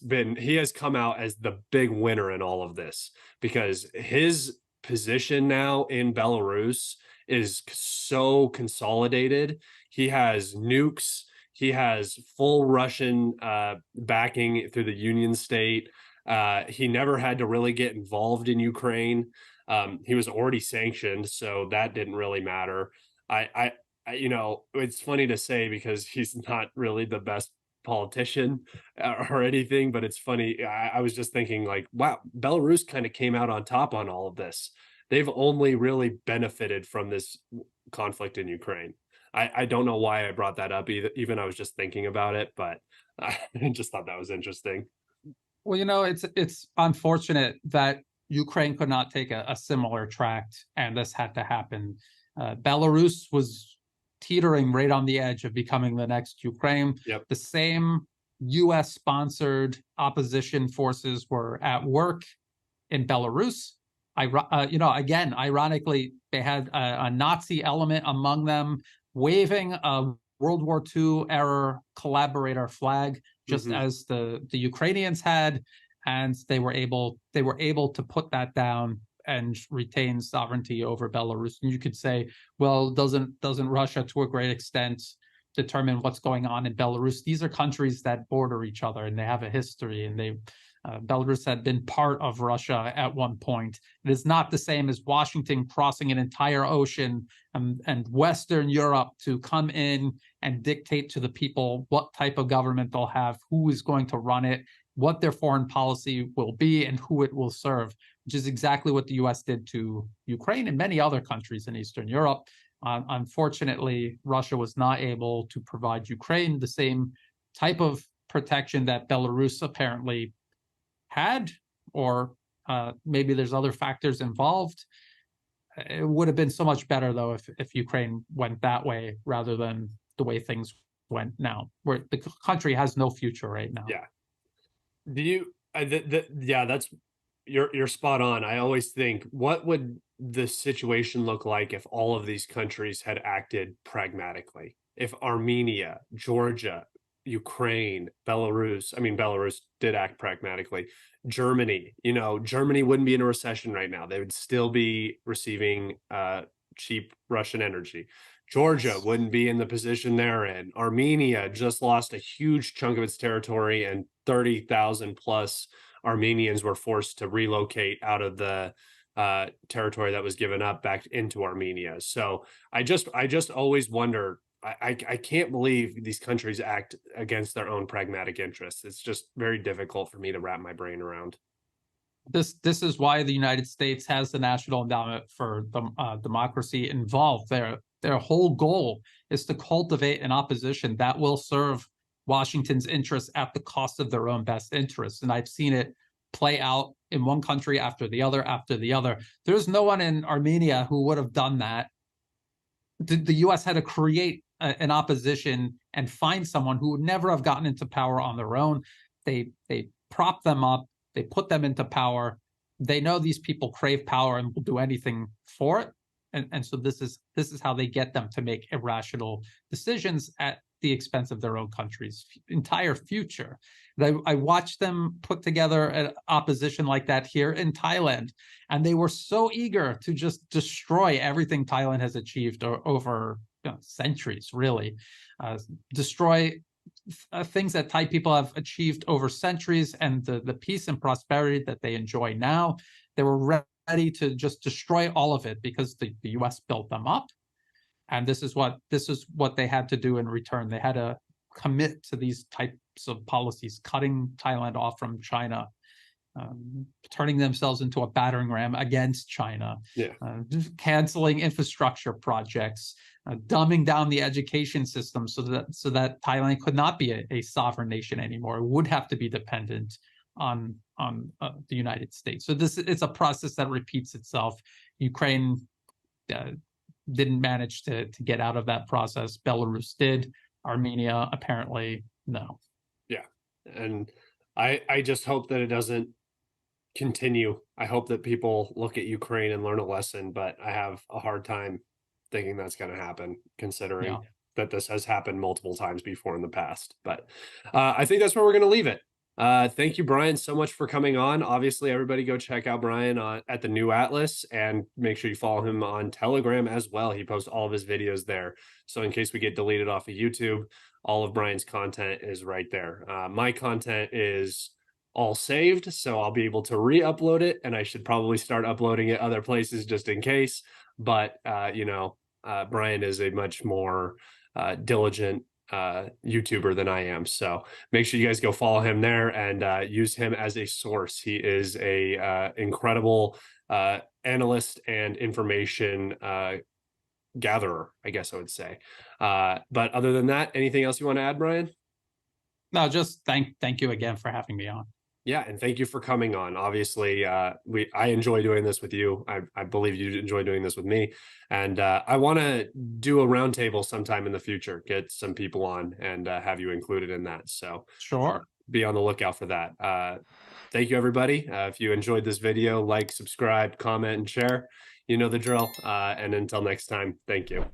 come out as the big winner in all of this, because his position now in Belarus is so consolidated. He has nukes. He has full Russian backing through the Union State. He never had to really get involved in Ukraine. He was already sanctioned, so that didn't really matter. It's funny to say because he's not really the best politician or anything, but it's funny. I was just thinking, like, wow, Belarus kind of came out on top on all of this. They've only really benefited from this conflict in Ukraine. I don't know why I brought that up, even I was just thinking about it, but I just thought that was interesting. Well, it's unfortunate that Ukraine could not take a similar tract, and this had to happen. Belarus was teetering right on the edge of becoming the next Ukraine. Yep. The same U.S.-sponsored opposition forces were at work in Belarus. Again, ironically, they had a Nazi element among them, waving a World War II era collaborator flag, just as the Ukrainians had, and they were able to put that down and retain sovereignty over Belarus. And you could say, well, doesn't Russia to a great extent determine what's going on in Belarus? These are countries that border each other and they have a history, and Belarus had been part of Russia at one point. It is not the same as Washington crossing an entire ocean and Western Europe to come in and dictate to the people what type of government they'll have, who is going to run it, what their foreign policy will be, and who it will serve, which is exactly what the U.S. did to Ukraine and many other countries in Eastern Europe. Unfortunately, Russia was not able to provide Ukraine the same type of protection that Belarus apparently had, or maybe there's other factors involved. It would have been so much better, though, if Ukraine went that way rather than the way things went now, where the country has no future right now. Yeah. Do you? Yeah, that's you're spot on. I always think, what would the situation look like if all of these countries had acted pragmatically? If Armenia, Georgia, Ukraine, Belarus did act pragmatically. Germany, Germany wouldn't be in a recession right now. They would still be receiving cheap Russian energy. Georgia wouldn't be in the position they're in. Armenia just lost a huge chunk of its territory, and 30,000 plus Armenians were forced to relocate out of the territory that was given up back into Armenia. So I just always wonder, I can't believe these countries act against their own pragmatic interests. It's just very difficult for me to wrap my brain around. This is why the United States has the National Endowment for Democracy involved. Their whole goal is to cultivate an opposition that will serve Washington's interests at the cost of their own best interests. And I've seen it play out in one country after the other after the other. There's no one in Armenia who would have done that. The U.S. had to create an opposition and find someone who would never have gotten into power on their own. They prop them up. They put them into power. They know these people crave power and will do anything for it. And so this is how they get them to make irrational decisions at the expense of their own country's entire future. And I watched them put together an opposition like that here in Thailand, and they were so eager to just destroy everything Thailand has achieved over centuries, really. Destroy things that Thai people have achieved over centuries and the peace and prosperity that they enjoy now. They were ready to just destroy all of it because the US built them up. And this is what they had to do in return. They had to commit to these types of policies, cutting Thailand off from China, turning themselves into a battering ram against China, canceling infrastructure projects, dumbing down the education system so that Thailand could not be a sovereign nation anymore. It would have to be dependent on the United States. So it's a process that repeats itself. Ukraine didn't manage to get out of that process. Belarus did. Armenia apparently no. Yeah, and I just hope that it doesn't continue. I hope that people look at Ukraine and learn a lesson, but I have a hard time thinking that's going to happen, considering that this has happened multiple times before in the past. But I think that's where we're going to leave it. Thank you, Brian, so much for coming on. Obviously, everybody go check out Brian at the New Atlas, and make sure you follow him on Telegram as well. He posts all of his videos there. So in case we get deleted off of YouTube, all of Brian's content is right there. My content is all saved, so I'll be able to re-upload it, and I should probably start uploading it other places just in case. But Brian is a much more diligent YouTuber than I am, so make sure you guys go follow him there and use him as a source. He is a incredible analyst and information gatherer, I guess I would say. But other than that, anything else you want to add, Brian? No, just thank you again for having me on. Yeah, and thank you for coming on. Obviously, I enjoy doing this with you. I believe you enjoy doing this with me, and I want to do a roundtable sometime in the future. Get some people on and have you included in that. So sure, be on the lookout for that. Thank you, everybody. If you enjoyed this video, like, subscribe, comment, and share. You know the drill. And until next time, thank you.